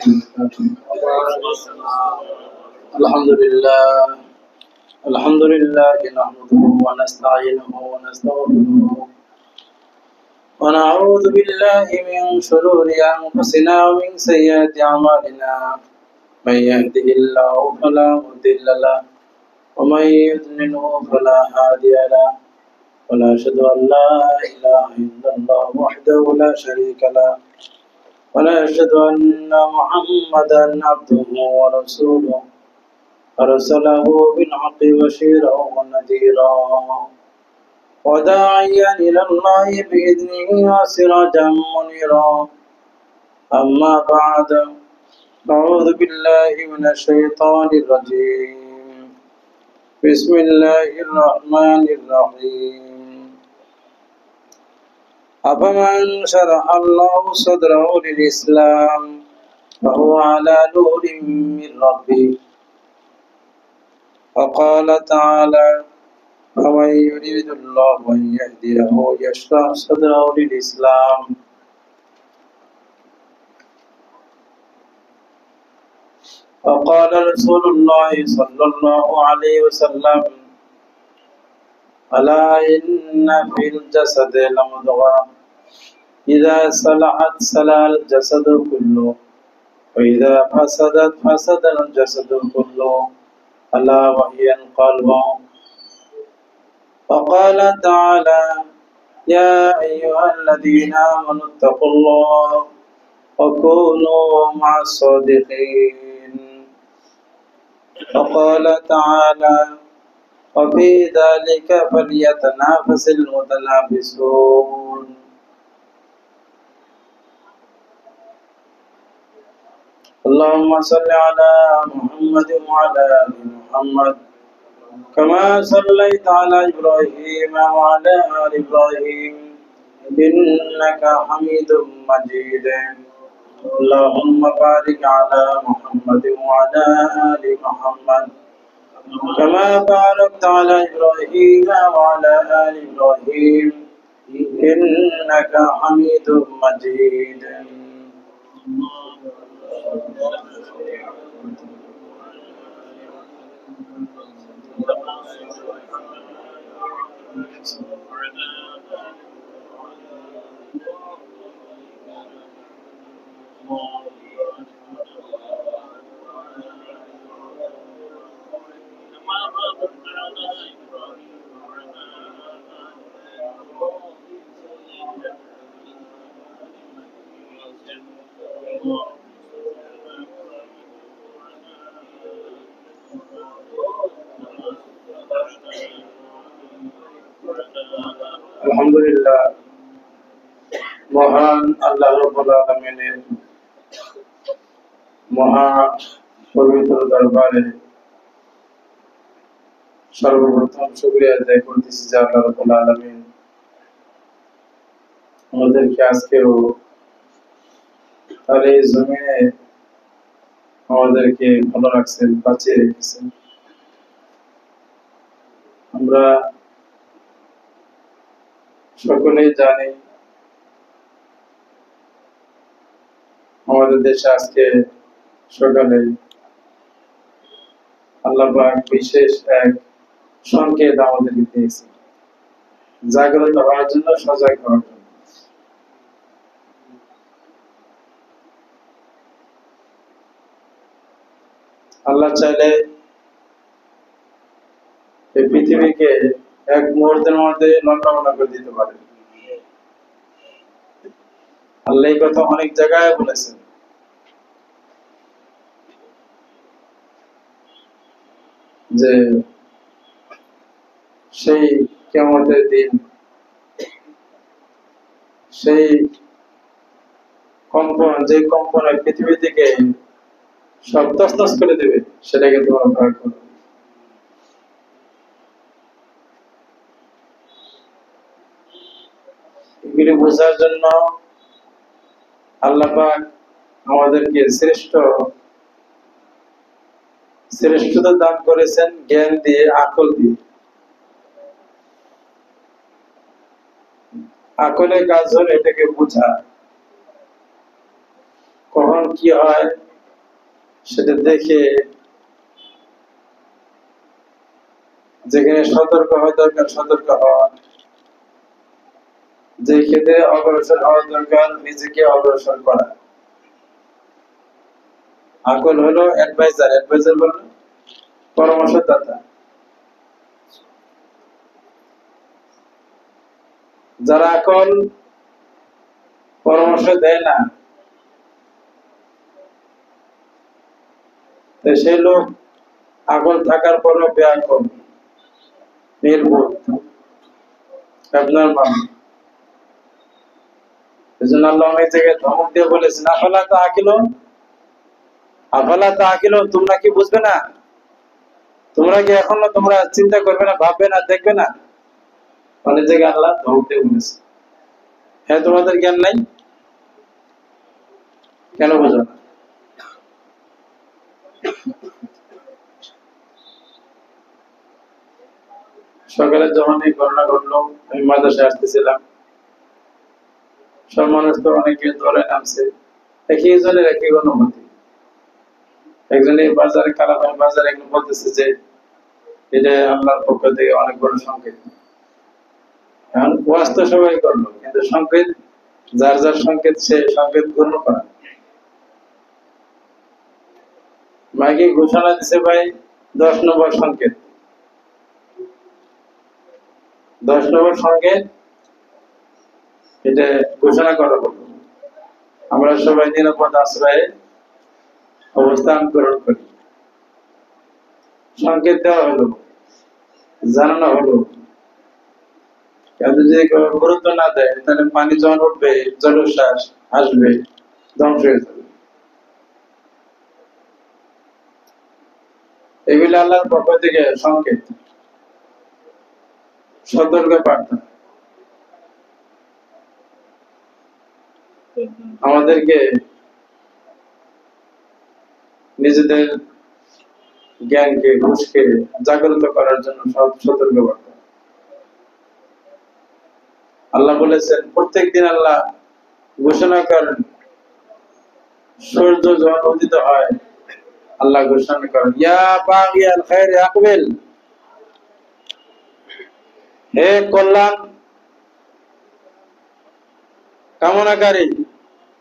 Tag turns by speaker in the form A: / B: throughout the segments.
A: الحمد لله نحمده ونستعينه ونستغفره ونعوذ بالله من شرور أنفسنا ومن سيئات أعمالنا من يهده الله فلا مضل له ومن يضلله فلا هادي له ونشهد أن لا إله إلا الله وحده لا شريك له ونشهد أن محمدا عبده ورسوله أرسله بالحق بشيرا ونذيرا وداعيا إلى الله بإذنه وسراجا منيرا أما بعد أعوذ بالله من الشيطان الرجيم بسم الله الرحمن الرحيم أفمن شرح الله صدره للإسلام فهو على نور من ربه وقال تعالى ومن يريد الله أن يهديه يشرح صدره للإسلام وقال رسول الله صلى الله عليه وسلم ألا إن في الجسد لمضغة إذا صلحت صلح الجسد كله وإذا فسدت فسد الجسد كله ألا وهي القلب وقال تعالى يا أيها الذين آمنوا اتقوا الله وكونوا مع الصادقين وقال تعالى وفي ذلك فليتنافس المتنافسون اللهم صل على محمد وعلى آل محمد كما صليت على إبراهيم وعلى آل إبراهيم إنك حميد مجيد اللهم بارك على محمد وعلى آل محمد كما باركت على إبراهيم وعلى آل إبراهيم إنك حميد مجيد আলহামদুলিল্লাহ মহান আল্লাহ রাব্বুল আলামিনের মহা পবিত্র দরবারে সর্বপ্রথম শুকরিয়া আদায় করতেছি যে আল্লাহ রাব্বুল আলামিন আমাদেরকে আজকেও তার এই জমিনে আমাদেরকে ভালো রাখছেন, বাঁচিয়ে রেখেছেন। আমরা সকলেই জানি আমাদের দেশে আজকে সকালে আল্লাহ পাক বিশেষ এক সংকেত আমাদেরকে দিয়েছে, জাগ্রত হওয়ার জন্য, সজাগ হওয়ার জন্য। আল্লাহ চাইলে এই পৃথিবীকে এক মুহূর্তের মধ্যে লন্ডভন্ড করে দিতে পারে। আল্লাহ এই কথা অনেক জায়গায় বলেছেন যে সেই কিয়ামতের দিন সেই কম্পন, যে কম্পন পৃথিবী থেকে সব তছনছ করে দেবে, সেটাকে তোমরা ভয় করো। এগুলি বোঝার জন্য আল্লাহ পাক আমাদেরকে শ্রেষ্ঠতা দান করেছেন জ্ঞান দিয়ে, আকল দিয়ে। আকলের কাজ হলো এটাকে বোঝা, কখন কি হয় সেটা দেখে যেখানে সতর্ক হওয়া দরকার সতর্ক হওয়া, যে ক্ষেত্রে অগ্রসর হওয়া দরকার নিজেকে অগ্রসর করা। আকল হলো অ্যাডভাইজার, অ্যাডভাইজার হলো পরামর্শদাতা। যারা আকল পরামর্শ দেয় না, সেই লোক আকল থাকার পরও বেআকল, নির্বোধ, অ্যাবনর্মাল। এজন্য আল্লাহ অনেক জায়গায় ধমক দিয়ে বলেছেন, আফালা তাআকিলুন, আফালা তাআকিলুন, তোমরা কি বুঝবে না? তোমরা কি এখনো তোমরা চিন্তা করবে না, ভাববে না, দেখবে না? অনেক জায়গায় আল্লাহ ধমক দিয়ে বলেছে, হ্যাঁ তোমাদের জ্ঞান নাই, কেন বোঝো না? সকালে যখন এই ঘটনা ঘটলো, আমি মাদ্রাসায় আসতেছিলাম, সব মানুষ তো অনেকে ধরে নামছে, একই জনের একই অনুভূতি। একজনে বাজারে কালাপানি বাজারে একজন বলতেছে যে এটা আল্লাহর পক্ষ থেকে অনেক বড় সংকেত। এখন ওয়াজ তো সবাই করলো, কিন্তু সংকেত যার যার সংকেত সে সংকেত গ্রহণ করা। মাইকে ঘোষণা দিছে ভাই 10 নম্বর সংকেত, 10 নম্বর সংকেত এটা ঘোষণা করা হলো। আমরা সবাই নিরাপদ আশ্রয়ে অবস্থান গ্রহণ করি। সংকেত দেওয়া হলো, জানানো হলো, যদি কেউ গুরুত্ব না দেয় তাহলে পানি যখন উঠবে, জলোচ্ছ্বাস আসবে, ধ্বংস হয়ে যাবে। এগুলি আল্লাহর পক্ষ থেকে সংকেত, সতর্ক বার্তা। আমাদেরকে নিজেদের জ্ঞানকে হুঁশকে জাগ্রত করার জন্য সব সতর্ক বার্তা। আল্লাহ বলেছেন প্রত্যেকদিন আল্লাহ ঘোষণা করেন, সূর্য যখন উদিত হয় আল্লাহ ঘোষণা করেন, ইয়া বাগিয়াল খায়র আকবিল, হে কল্যাণ কামনাকারী,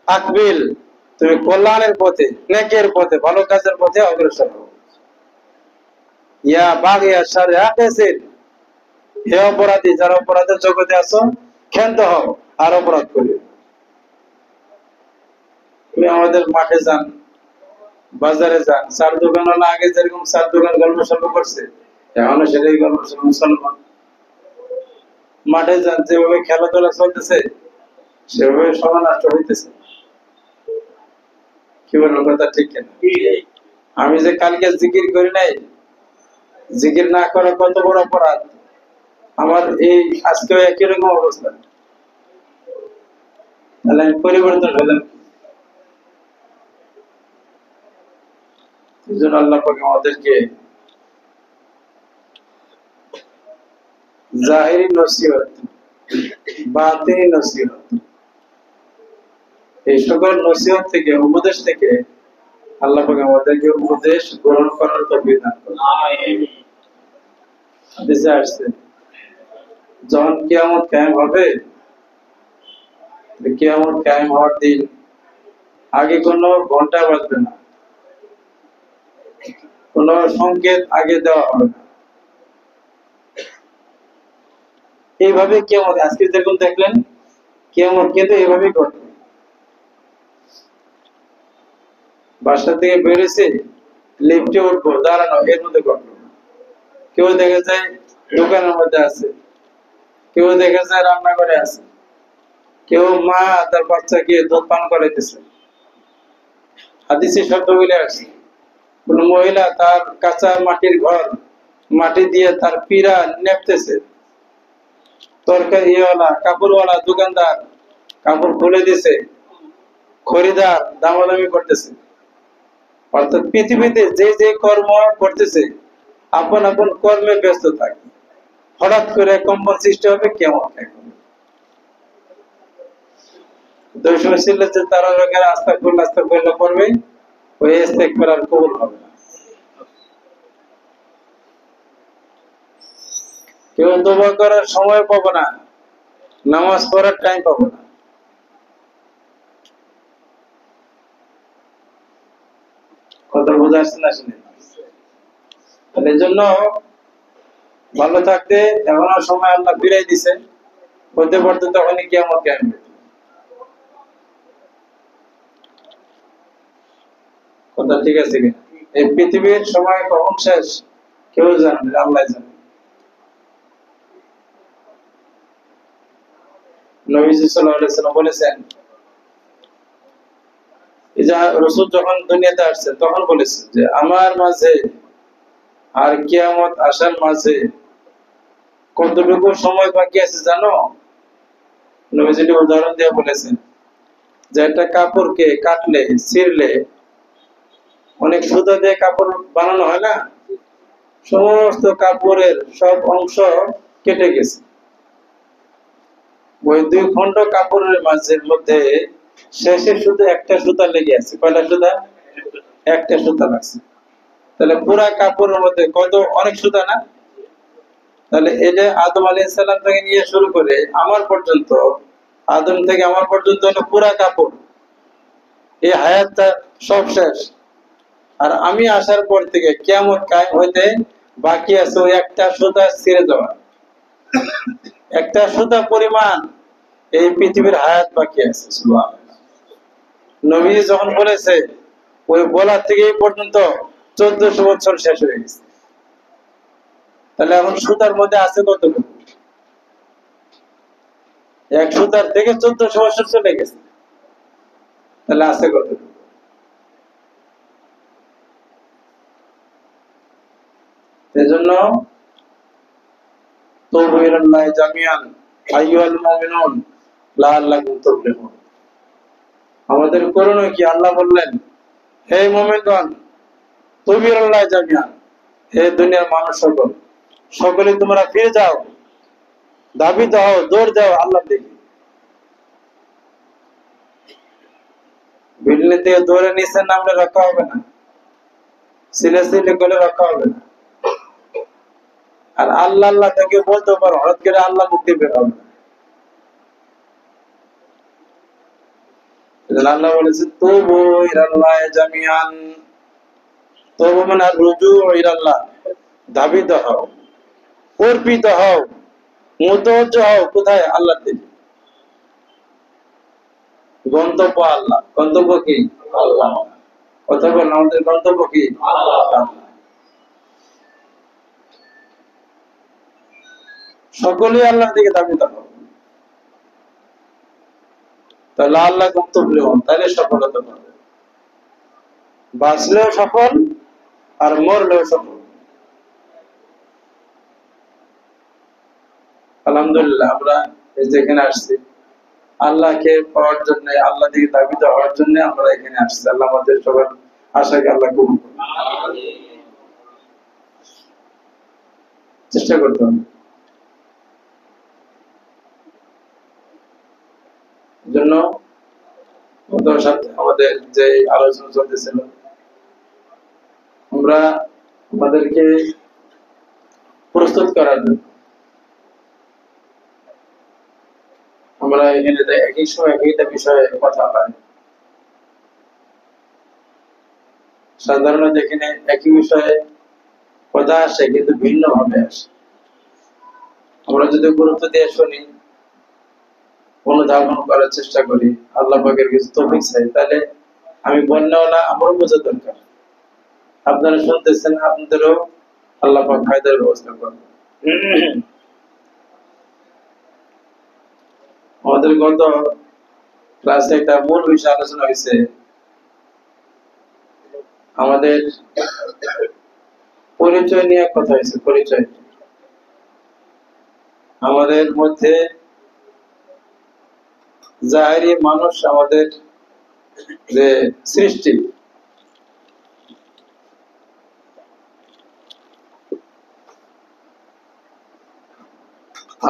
A: আকবিল, তুমি কল্যাণের পথে, নেকের পথে, ভালো কাজের পথে অগ্রসর হও। ইয়া বাগিয়া শাররি আকিসিন, হে অপরাধী, যারা অপরাধের জগতে আছো ক্ষান্ত হও আর অপরাধ করিও। তুমি আমাদের মাঠে যান, বাজারে যান, চার দোকানওয়ালা আগে যেরকম চার দোকান গল্প সল্প করছে, এখনো সেটাই গল্প সল্প মুসলমান। মাঠে যান, যেভাবে খেলাধুলা চলতেছে সেভাবে সময় নষ্ট হইতেছে। কি বলবো, কথা ঠিক কিনা? আমি যে কালকে জিকির করি নাই, জিকির না করা কত বড় অপরাধ, আমার এই আজকে একই রকম অবস্থা, তাহলে আমি পরিবর্তন হলাম। এই জন্য আল্লাহ পাক আমাদেরকে জাহিরি নসিহত, বাতিনি নসিহত, এই সকল নসিহত থেকে, উপদেশ থেকে আল্লাহ পাক আমাদেরকে উপদেশ গ্রহণ করার তৌফিক দান করুন। আমিন। হাদিসে আসছে, যখন কিয়ামত কায়েম হবে, কিয়ামত কায়েম হওয়ার দিন আগে কোনো ঘন্টা বাজবে না, কোনো সংকেত আগে দেওয়া হবে না। এইভাবে কিয়ামত, আজকে যেরকম দেখলেন কিয়ামত কিন্তু এইভাবেই ঘটবে। বাসা থেকে বেরিয়েছে, লিফটে উঠবো, দাঁড়ানো, এর মধ্যে ঘটবে। কেউ দেখা যায় দোকানের মধ্যে আছে, কেউ দেখা যায় রান্নাঘরে আছে, কেউ মা তার বাচ্চাকে দুধ পান করাইতেছে। হাদিসে শব্দগুলি আছে, কোন মহিলা তার কাঁচা মাটির ঘর, মাটি দিয়ে তার পীড়া নেপতেছে, তরকারিওয়ালা কাপড়ওয়ালা দোকানদার কাপড় খুলে দিছে, খরিদার দামাদামি করতেছে। অর্থাৎ পৃথিবীতে যে যে কর্ম করতেছে আপন আপন কর্মে ব্যস্ত থাকে, হঠাৎ করে কম্পন সৃষ্টি হবে, কেমন এখন তারা লোকের আস্থা করলে পড়বে, ওই ইস্তেগফার আর কবুল হবে না। কেউ তওবা করার সময় পাবে না, নামাজ পড়ার টাইম পাবে না। কথা বোঝা আসছে না? শুনে এই জন্য ভালো থাকতে এমন সময় আল্লাহ ফিরাই দিছে, হতে পারতো তখনই কিয়ামত কায়েম হতো। কথা ঠিক আছে কিনা? এই পৃথিবীর সময় কখন শেষ কেউ জানে না, আল্লাহ জানে। নবীজি সাল্লাল্লাহু আলাইহি ওয়াসাল্লাম বলেছেন, এই যে রাসূল যখন দুনিয়াতে আসছেন তখন বলেছেন যে আমার মাঝে আর কিয়ামত আসার মাঝে কতটুকু সময় বাকি আছে জানো? নবীজি উদাহরণ দিয়ে বলেছেন যে একটা কাপড়কে কাটলে, ছিঁড়লে, অনেক সুতা দিয়ে কাপড় বানানো হয় না, সমস্ত কাপড়ের সব অংশ কেটে গেছে। ওই 2 খন্ড কাপড়ের মাঝের মধ্যে শেষে শুধু একটা সুতা লেগে আছে। কয়টা সুতা? একটা সুতা লাগছে। তাহলে পুরা কাপড়ের মধ্যে কত, অনেক সুতা না? তাহলে এই যে আদম আলাইহিস সালাম থেকে নিয়ে শুরু করে আমার পর্যন্ত, আদম থেকে আমার পর্যন্ত হলো পুরা কাপড়, এই হায়াতটা সব শেষ। আর আমি আসার পর থেকে কিয়ামত কায়েম হইতে বাকি আছে ওই একটা সুতা ছিঁড়ে যাওয়া, একটা সুতা পরিমাণ এই পৃথিবীর হায়াত বাকি আছে। সুবহানাল্লাহ। নবী যখন বলেছে ওই বলা থেকে এই পর্যন্ত 1400 বছর শেষ হয়ে গেছে। তাহলে এখন সুতার মধ্যে আছে কতটুকু? এক সুতার থেকে 1400 বছর চলে গেছে, তাহলে আছে কতটুকু? এজন্য তুবু ইলাল্লাহি জামিআন আইয়ুহাল মুমিনুন লাআল্লাকুম তুফলিহুন। আমাদের করণীয় কি? আল্লাহ বললেন, হে মুমিনগণ, তুবু ইলাল্লাহি জামিআন, হে দুনিয়ার মানুষ সকল, সকলে তোমরা ফিরে যাও, ধাবিত হও, দৌড় দাও আল্লাহর দিকে। বিল্ডিং থেকে দৌড়ে নিচে নামলে রক্ষা হবে না, সিলে করে রক্ষা হবে না। আর আল্লাহ আল্লাহ থেকে বলতে পারো, হঠাৎ করে আল্লাহ মুক্তি বের হবে না। আল্লাহ বলেছে তুবু ইলাল্লাহি জামিআন, তওবা মানে রুজু ইলাল্লাহ, ধাবিত হও, অর্পিত হও, মুতাওয়াজ্জি হও কোথায়? আল্লাহর দিকে। গন্তব্য আল্লাহ। গন্তব্য কি? আল্লাহ। কথা বল, আমাদের গন্তব্য কি? আল্লাহ। সকলেই আল্লাহর দিকে ধাবিত হও, তাহলে আল্লাহ গন্তব্য হন, তাহলে সফলতা পাবে। বাঁচলেও সফল আর মরলেও সফল। আলহামদুলিল্লাহ, আমরা যেখানে আসছি আল্লাহকে পাওয়ার জন্য, আল্লাহ দিকে ধাবিত হওয়ার জন্য আমরা এখানে আসছি। আল্লাহ আমাদের সবার আশাকে আল্লাহ কবুল করুন। চেষ্টা করতে হবে। জন্য আমাদের যে আলোচনা চলতেছিল, আমরা আমাদেরকে প্রস্তুত করার জন্য আমরা এখানে একই সময় একটা বিষয়ে কথা বলি। সাধারণত এখানে একই বিষয়ে কথা আসে কিন্তু ভিন্ন ভাবে আসে। আমরা যদি গুরুত্ব দিয়ে শুনি, অনুধাবন করার চেষ্টা করি, আল্লাহ পাকের কিছু তৌফিক চাই, তাহলে আমি বললেও না, আমারও বোঝা দরকার। আপনারা শুনতেছেন, আপনাদেরও আল্লাহ পাক ফায়দার ব্যবস্থা করবেন। আমাদের গত ক্লাসে একটা মূল বিষয় আলোচনা হয়েছে, আমাদের পরিচয় নিয়ে কথা হয়েছে। পরিচয় আমাদের মধ্যে জাহেরি মানুষ, আমাদের যে সৃষ্টি,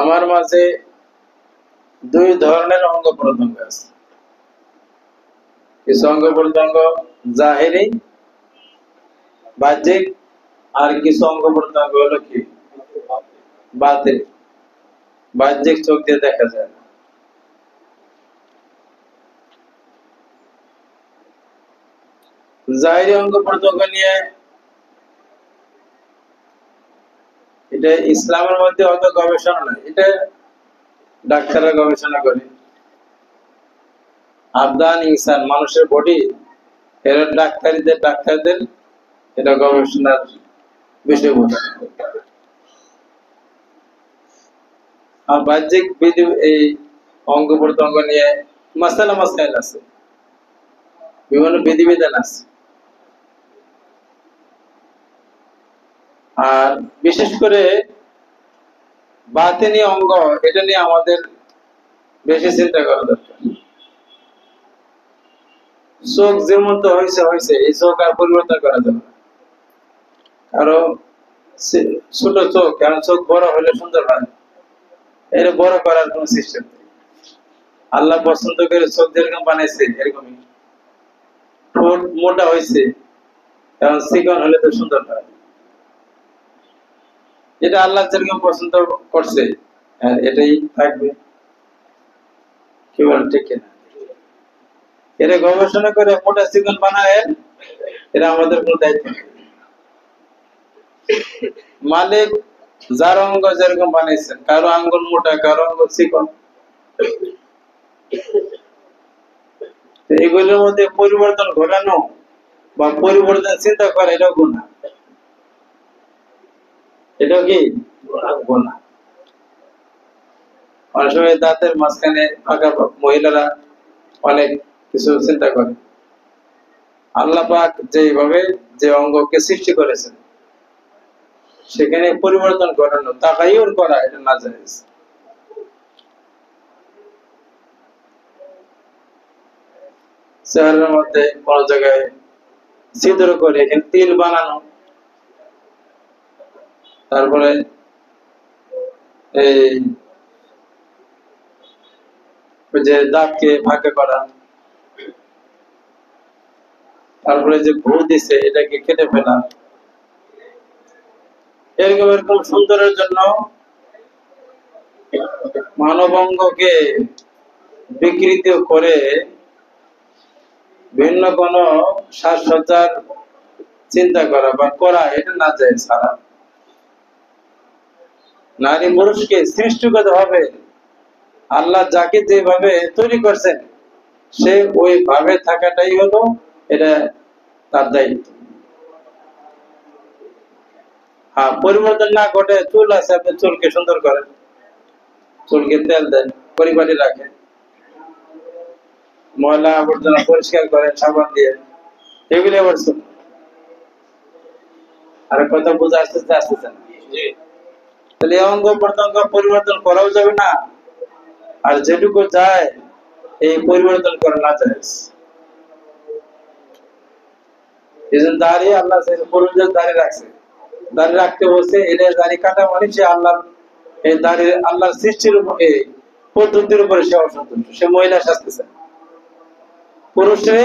A: আমার মাঝে 2 ধরনের অঙ্গ প্রত্যঙ্গ আছে। কিছু অঙ্গ প্রত্যঙ্গ জাহেরি বাহ্যিক, আর কিছু অঙ্গ প্রত্যঙ্গ হলো কি বাতিল, বাহ্যিক, চোখ দিয়ে দেখা যায় না। জাহেরি অঙ্গ প্রত্যঙ্গ নিয়ে এটা ইসলামের মধ্যে অত গবেষণা নাই, এটা ডাক্তাররা গবেষণা করে। আবদান ইনসান, মানুষের বডি, এরা ডাক্তারদের এটা গবেষণার বিষয়বস্তু। আর বাহ্যিক বিধি, এই অঙ্গ প্রত্যঙ্গ নিয়ে মাসালা মাসাইল আছে, বিভিন্ন বিধিবিধান আছে। আর বিশেষ করে বাতিনি অঙ্গ, এটা নিয়ে আমাদের বেশি চিন্তা করা দরকার। চোখ যেমন তো হয়েছে, এই চোখ আর পরিবর্তন করা যাবে না। কারো ছোট চোখ, কারণ চোখ বড় হলে সুন্দর হয়, এটা বড় করার কোন সিস্টেম নেই। আল্লাহ পছন্দ করে চোখ যেরকম বানাইছে এরকমই। ঠোঁট মোটা হয়েছে, কারণ চিকন হলে তো সুন্দর হয়। এটা আল্লাহ যেরকম পছন্দ করছে এটাই থাকবে, কি বলেন ঠিক কিনা? এটা গবেষণা করে মোটা চিকন বানায়, এটা আমাদের কোনো দায়িত্ব নেই। মালিক যার অঙ্গ যেরকম বানাইছেন, কারো আঙ্গুল মোটা, কারো আঙ্গুল চিকন, এগুলোর মধ্যে পরিবর্তন ঘটানো বা পরিবর্তন চিন্তা করা, এটাও গুনাহ। এটাও কি গুনাহ। অনেক সময় দাঁতের মাঝখানে ফাঁকা, মহিলারা অনেক কিছু চিন্তা করে। আল্লাহ পাক যেভাবে যে অঙ্গকে সৃষ্টি করেছেন, সেখানে পরিবর্তন ঘটানো, তাগায়ুর করা, এটা নাজায়েজ। চেহারার মধ্যে কোন জায়গায় ছিদ্র করে এখানে তিল বানানো, তারপরে এই যে দাঁতকে ফাঁকা করা, তারপরে যে ভূ দিছে এটাকে কেটে ফেলা, এরকম এরকম সুন্দরের জন্য মানব অঙ্গকে বিকৃত করে ভিন্ন কোন সাজসজ্জার চিন্তা করা বা করা, এটা না যায় ছাড়া। নারী পুরুষকে সৃষ্টিগত ভাবে আল্লাহ যাকে যেভাবে তৈরি করছেন, সে ওই ভাবে থাকাটাই হলো এটা তার দায়িত্ব। হ্যাঁ, পরিবর্তন না ঘটে, চুল আছে, আপনি চুলকে সুন্দর করেন, চুলকে তেল দেন, পরিপাটি রাখেন, ময়লা আবর্জনা পরিষ্কার করেন সাবান দিয়ে, এগুলি আবার চুল। আর কথা বোঝা আসতেছে না? তাহলে অঙ্গ প্রত্যঙ্গ পরিবর্তন করাও যাবে না, আর যেটুকু যায় এই পরিবর্তন করা না যায়। এই জন্য দাঁড়িয়ে আল্লাহ পুরুষদের দাঁড়িয়ে রাখছে, দাঁড়িয়ে রাখতে বলছে, এটা দাঁড়িয়ে কাটা মানে সে আল্লাহ, এই দাঁড়িয়ে আল্লাহর সৃষ্টির এই পদ্ধতির উপরে সে অসন্তুষ্ট, সে মহিলা শাস্তিছে। পুরুষে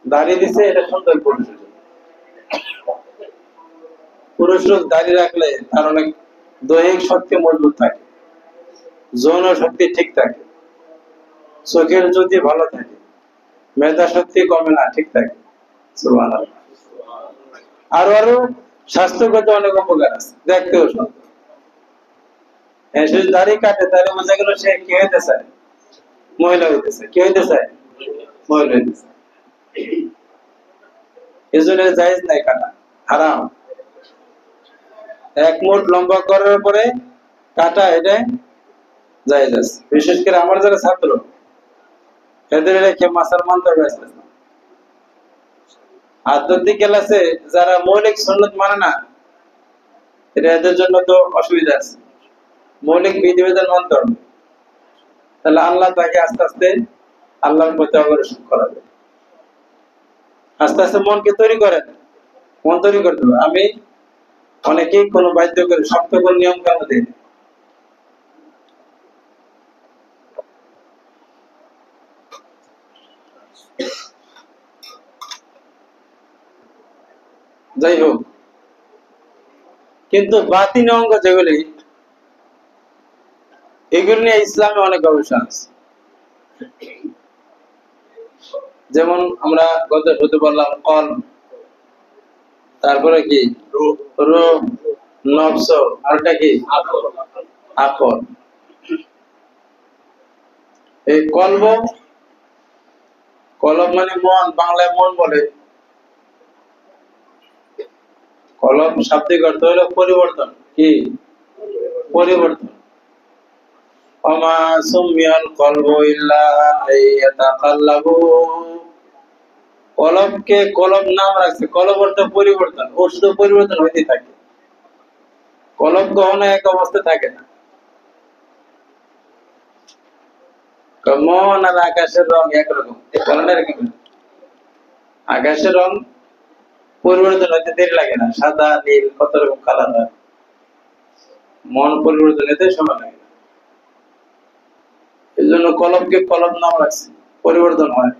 A: দাঁড়িয়ে দিছে, এটা সুন্দর পুরুষের জন্য। পুরুষ লোক দাঁড়িয়ে রাখলে তার অনেক দৈহিক শক্তি মজবুত থাকে, যৌন শক্তি ঠিক থাকে, চোখের জ্যোতি ভালো থাকে, মেধা শক্তি কমে না, ঠিক থাকে। সুবহানাল্লাহ। আরো আরো স্বাস্থ্যগত অনেক উপকার আছে, দেখতেও সুন্দর। সে দাড়ি কাটে, তাহলে বোঝা গেল সে কি হইতে চায়, মহিলা হইতে চায়। কি হইতে চায়? মহিলা হইতে চায়। এই জন্য জায়েজ নাই কাটা, হারাম। এক মুঠ লম্বা করার পরে কাটা, এটা জায়েজ আছে। বিশেষ করে আমার যারা ছাত্র, এদের রেখে মাসার মানতে হবে। আধ্যাত্মিক ক্লাসে যারা মৌলিক সুন্নত মানে না, এটা এদের জন্য তো অসুবিধা আছে। মৌলিক বিধিবিধান মানতে হবে, তাহলে আল্লাহ তাকে আস্তে আস্তে আল্লাহর প্রতি অগ্রসর করাবে। আস্তে আস্তে মনকে তৈরি করেন, মন তৈরি করতে হবে। আমি অনেকেই কোনো বাধ্য করে শক্ত করে নিয়ম কানুন দিই। যাই হোক, কিন্তু বাতিন অঙ্গ যেগুলি, এগুলি নিয়ে ইসলামে অনেক গবেষণা আছে। যেমন আমরা গত শুরুতে বললাম কল, তারপরে কি রূহ, নফস, আরটা কি আকল। এই কলব, কলব মানে মন, বাংলায় মন বলে। কলব শাব্দিক অর্থ হলো পরিবর্তন, কি পরিবর্তন। ওমা সুমিয়াল কলবু ইল্লা আইয়াতাকাল্লাবু, কলবকে কলব নাম রাখছে, কলব অর্থ পরিবর্তন, ও শুধু পরিবর্তন হইতে থাকে। কলব কখনো এক অবস্থায় থাকে না। মন আর আকাশের রং একরকম, আকাশের রং পরিবর্তন হইতে দেরি লাগে না, সাদা নীল কত রকম কালার হয়, মন পরিবর্তন হইতে সময় লাগে না। এই জন্য কলবকে কলব নাম রাখছে, পরিবর্তন হয়।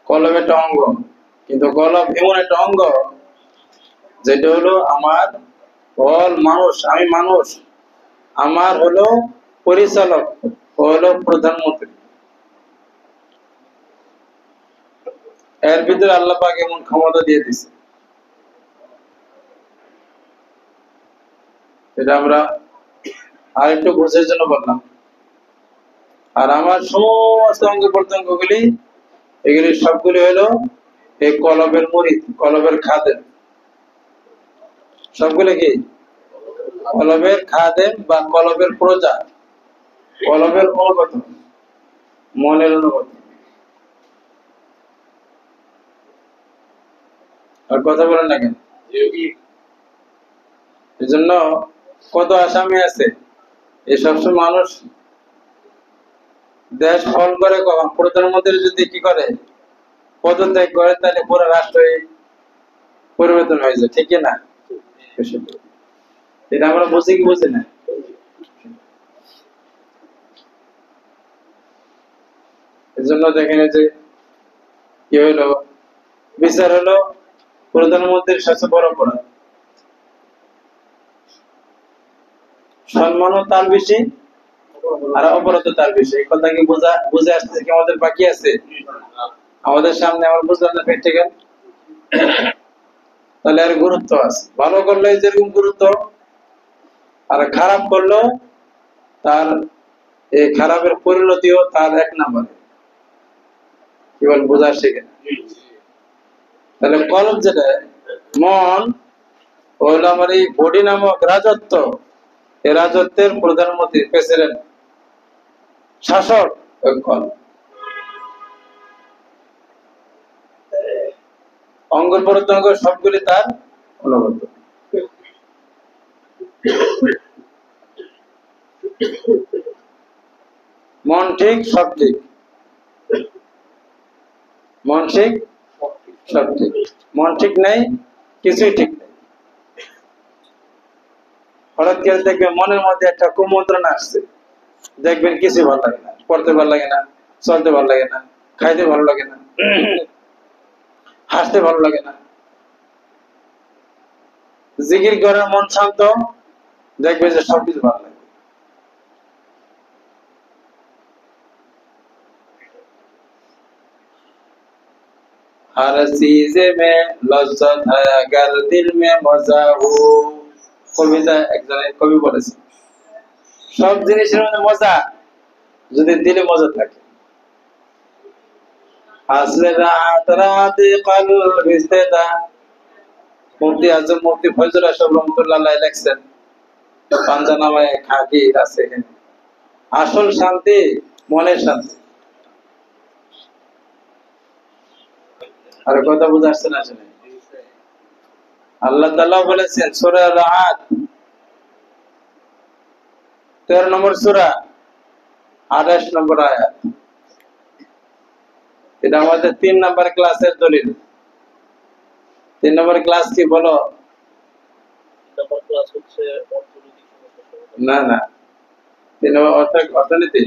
A: কলব একটা অঙ্গ, কিন্তু কলব এমন একটা অঙ্গ যেটা হলো আমার মানুষ, আমি মানুষ, আমার হলো পরিচালক, হলো প্রধানমন্ত্রী। এর ভিতরে আল্লাহ পাক এমন ক্ষমতা দিয়ে দিছে, এটা আমরা আরেকটু বোঝার জন্য বললাম। আর আমার সমস্ত অঙ্গ প্রত্যঙ্গ গুলি, এগুলি সবগুলি হলো এই কলবের মুরিদ, কলবের খাদেম। সবগুলো কি কলবের খাদেম বা কলবের প্রজা, কলবের অনুগত, মনের অনুগত। আর কথা বলেন না কেন? এই জন্য কত আসামি আছে, এই সবসময় মানুষ দেশ ফল করে কখন প্রধানমন্ত্রী যদি কি করে পদত্যাগ করে, তাহলে পুরো রাষ্ট্র পরিবর্তন হয়ে যায়, ঠিক না? এটা আমরা বুঝি কি বুঝি না? এই জন্য দেখেন যে কি হইলো, বিচার হলো প্রধানমন্ত্রীর সবচেয়ে বড় অপরাধ, সম্মানও তার বেশি আর অপরাধ তার বেশি। এই কথা কি বুঝে আসছে কি আমাদের বাকি আছে? আমাদের সামনে আমার বুঝলাম না প্র্যাকটিক্যাল, তাহলে আর গুরুত্ব আছে। ভালো করলে যেরকম গুরুত্ব, আর খারাপ করলো তার এই খারাপের পরিণতিও তার এক নম্বরে। কি বল, বোঝা আসছে কিনা? তাহলে কলব যেটা মন, হলো আমার এই বডি নামক রাজত্ব, এই রাজত্বের প্রধানমন্ত্রী, প্রেসিডেন্ট, শাসক কলব। অঙ্গ প্রত্যঙ্গ সবগুলি তার অনুগত। মন ঠিক সব ঠিক, মন ঠিক সব ঠিক, মন ঠিক নাই কিছুই ঠিক নেই। হঠাৎ করে দেখবেন মনের মধ্যে একটা কুমন্ত্রণা আসছে, দেখবেন কিছু ভালো লাগে না, পড়তে ভালো লাগে না, চলতে ভালো লাগে না, খাইতে ভালো লাগে না, হাসতে ভালো লাগে না। জিকির করে মন শান্ত, দেখবে যে সবকিছু ভালো লাগে। हर चीज में लज्जत है अगर दिल में मजा हो, কবিতা একজনের কবি বলেছে, সব জিনিসের মধ্যে মজা যদি দিলে মজা থাকে। আসলে রাত রাতে কালু রিস্তেদা, মুফতি আজম মুফতি ফজল আশরাফ রহমাতুল্লাহ আলাইহি লেখছেন, পাঞ্জা নামায় খাকি আছে, আসল শান্তি মনের শান্তি। আর কথা বুঝা আসছে না? আসলে আল্লাহ তাআলা বলেছেন সূরা রাআদ 13 নম্বর সূরা 28 নম্বর আয়াত, এটা আমাদের 3 নম্বর ক্লাসের দলিল। 3 নম্বর ক্লাস কি বলো?
B: ক্লাস হচ্ছে
A: না না, 3 নম্বর অর্থনীতি,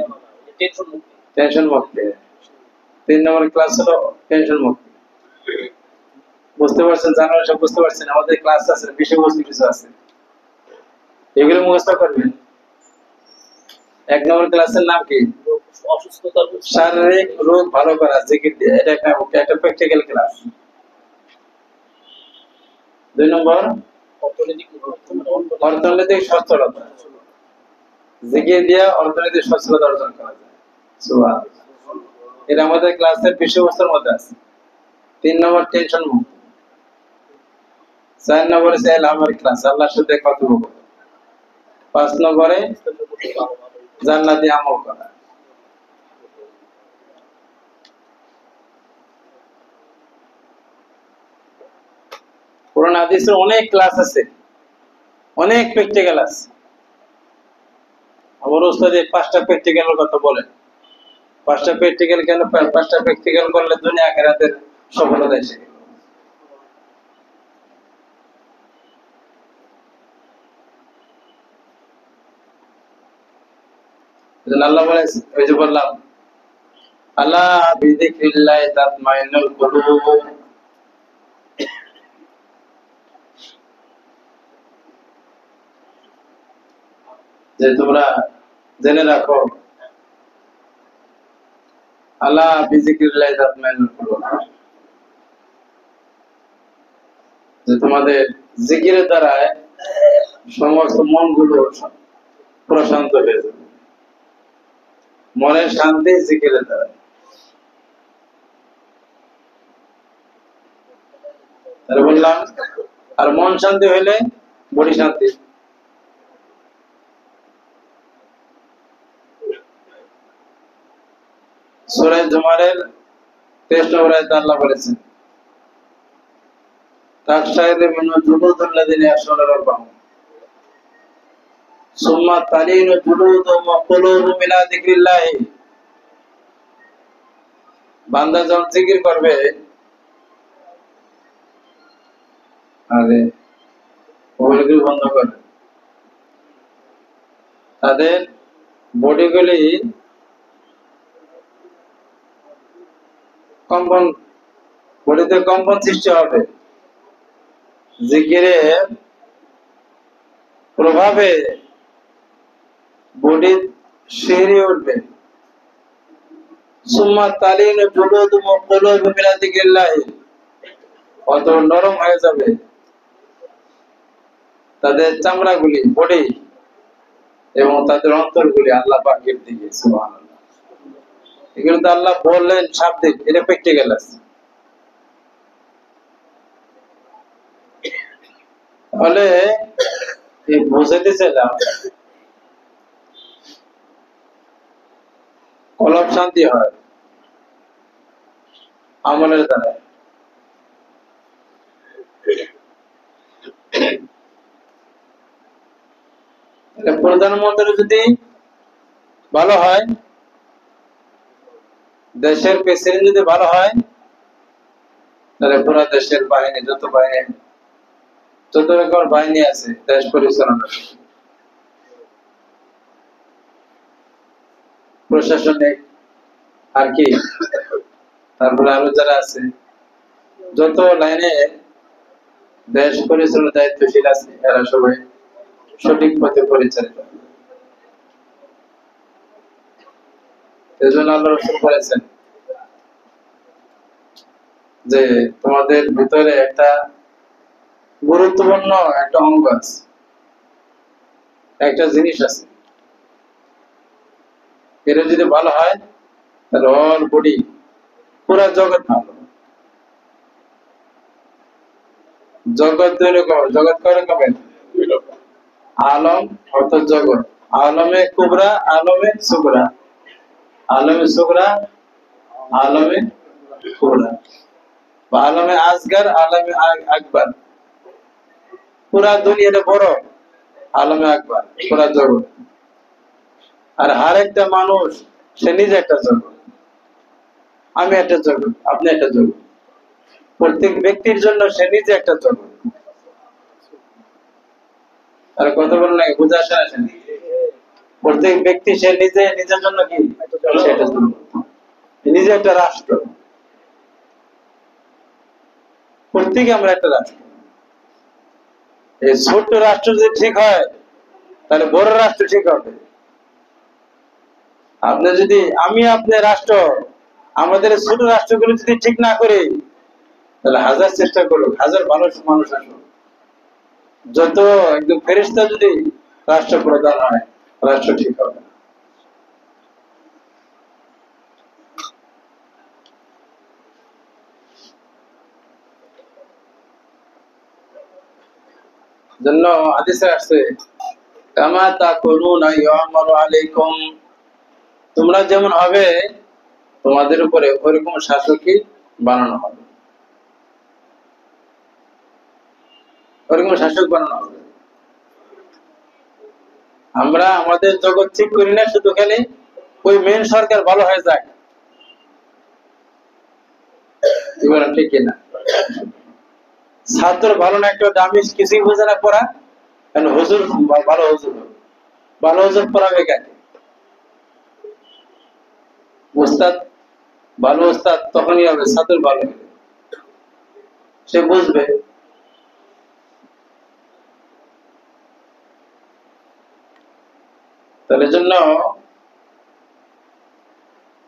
A: টেনশন মুক্তি। 3 নম্বর ক্লাস হলো টেনশন মুক্তি। বুঝতে পারছেন? জানার সব বুঝতে পারছেন? আমাদের ক্লাস আছে, বিষয়বস্তু কিছু আছে, এগুলো মুখস্থ করবেন। 1 নম্বর ক্লাসের নাম কি?
B: অসুস্থতার
A: শারীরিক রোগ ভালো করা জিকির দিয়ে। এটা একটা প্র্যাকটিক্যাল ক্লাস। 2 নম্বর অর্থনৈতিক সচ্ছলতা, জিকির দিয়ে অর্থনৈতিক সচ্ছলতা অর্জন করা যায়। সুবহানাল্লাহ। এটা আমাদের ক্লাসের বিষয়বস্তুর মধ্যে আছে। 3 নম্বর টেনশন মুক্ত। 4 নম্বরে সেল আমার ক্লাস, আল্লাহর সাথে কথোপকথন। 5 নম্বরে জান্নাতি আমল করা। কোরআন হাদিসের অনেক ক্লাস আছে, অনেক প্র্যাকটিক্যাল আছে। আমার ওস্তাদ 5টা প্র্যাকটিক্যালের কথা বলেন। 5টা প্র্যাকটিক্যাল কেন? 5টা প্র্যাকটিক্যাল করলে দুনিয়া আখিরাতের সফলতা এসে গেল। আল্লাহ বলে, ওই যে বললাম, আলা বিযিকরিল্লাহি তাতমাইন্নুল কুলুব। যে তোমরা জেনে রাখো, আলা বিযিকরিল্লাহি তাতমাইন্নুল কুলুব, যে তোমাদের জিকিরের দ্বারা সমস্ত মনগুলো প্রশান্ত হয়ে যাবে। মনের শান্তি জিকিরের দ্বারা। তাহলে বললাম, আর মন শান্তি হইলে বডি শান্তি। সূরা জুমারের 23 নম্বর আয়াতে আল্লাহ বলেছেন, তাকশাইরু মিনহু জুলুদুল্লাযিনা ইয়াখশাউনা রাব্বাহুম সুম্মা তালিনু জুলুদুহুম ওয়া কুলুবুহুম ইলা যিকরিল্লাহ। বান্দা যখন জিকির করবে, আরে মোবাইলগুলো বন্ধ করে, তাদের বডিগুলি কম্পন, বডিতে কম্পন সৃষ্টি হবে। জিকিরের প্রভাবে বডি শিহরে উঠবে। সুম্মা তালিনু জুলুদুহুম ওয়া কুলুবুহুম ইলা যিকরিল্লাহ, অত নরম হয়ে যাবে তাদের চামড়াগুলি, বডি, এবং তাদের অন্তরগুলি আল্লাহ পাকের দিকে। সুবহানাল্লাহ। এগুলো তো আল্লাহ বললেন শাব্দিক, এটা প্র্যাকটিক্যাল আছে। তাহলে এই বুঝাইতে চাইলাম, কলব শান্তি হয় আমলের দ্বারা। প্রধানমন্ত্রী যদি ভালো হয়, দেশের প্রেসিডেন্ট যদি ভালো হয়, তাহলে পুরো দেশের বাহিনী, যত রকম বাহিনী আছে দেশ পরিচালনা, প্রশাসনিক আর কি, তারপরে আরো যারা আছে, যত লাইনে দেশ পরিচালনার দায়িত্বশীল আছে, এরা সবাই সঠিক পথে পরিচালিত। এজন্য আল্লাহ রাসূল বলেছেন যে তোমাদের ভিতরে একটা গুরুত্বপূর্ণ একটা অঙ্গ আছে, একটা জিনিস আছে, এটা যদি ভালো হয় তাহলে অল বডি, পুরা জগৎ ভালো। জগৎ 2 রকম, জগৎ কয় রকমের? আলম অর্থাৎ জগৎ, আলমে কুবরা, আলমে সুগরা। আলমে সুগরা, আলমে কুবরা, বা আলমে আসগার, আলমে আকবার। পুরা দুনিয়াটা বড় আলমে আকবার, পুরা জগৎ। আর হার একটা মানুষ সে নিজে একটা জগৎ। আমি একটা জগৎ, আপনি একটা জগৎ। প্রত্যেক ব্যক্তির জন্য সে নিজে একটা জগৎ। আর কথা বলেন না, বুঝে আসে আসেন? প্রত্যেক ব্যক্তি সে নিজে নিজের জন্য কি, সেটা জগৎ। নিজে একটা রাষ্ট্র, প্রত্যেকে আমরা একটা রাষ্ট্র। এই ছোট্ট রাষ্ট্র যদি ঠিক হয় তাহলে বড় রাষ্ট্র ঠিক হবে। আপনি যদি আপনি রাষ্ট্র, আমাদের ছোট রাষ্ট্রগুলো যদি ঠিক না করে, তাহলে হাজার চেষ্টা করুক, হাজার ভালো মানুষ আসুক, যত একদম ফেরেশতা যদি রাষ্ট্র প্রধান হয়, রাষ্ট্র ঠিক হবে না। জন্য হাদিসে আসছে, কামা তাকুনুনা ইউমারু আলাইকুম, তোমরা যেমন হবে তোমাদের উপরে ওইরকম শাসকই বানানো হবে, ওইরকম শাসক বানানো হবে। আমরা আমাদের জগৎ ঠিক করি না, শুধু খালি ওই মেন সরকার ভালো হয়ে যায়, ঠিক কিনা? ছাত্র ভালো না, একটা দামি কিছুই বোঝে না পড়া, কারণ হুজুর ভালো হুজুর, ভালো হুজুর পড়াবে কাকে? উস্তাদ ভালো উস্তাদ তখনই হবে ছাত্র ভালো হবে, সে বুঝবে। তাহলে জন্য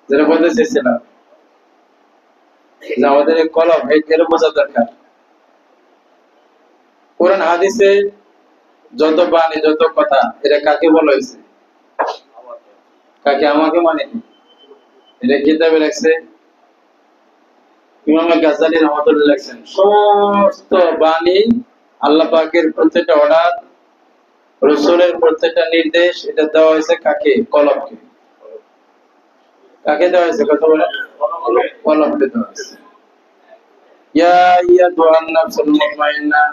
A: যেটা বলতে চেয়েছিলাম যে আমাদের এই কলম এর বোঝা দরকার। কোরআন হাদিসে যত বাণী যত কথা, এটা কাকে বলা হয়েছে? কাকে? আমাকে মানে এটা কিতাবে লেখছে ইমাম গাজ্জালী রাহমাতুল্লাহ লেখছেন, সমস্ত বাণী আল্লাহ পাকের প্রত্যেকটা অর্ডার, রাসূলের প্রত্যেকটা নির্দেশ, এটা দেওয়া হয়েছে কাকে? কলমকে। কাকে দেওয়া হয়েছে? কথা বলেন। কলমকে দেওয়া হয়েছে। ইয়া আইয়ুহান নাফসুল মুতমাইন্নাহ,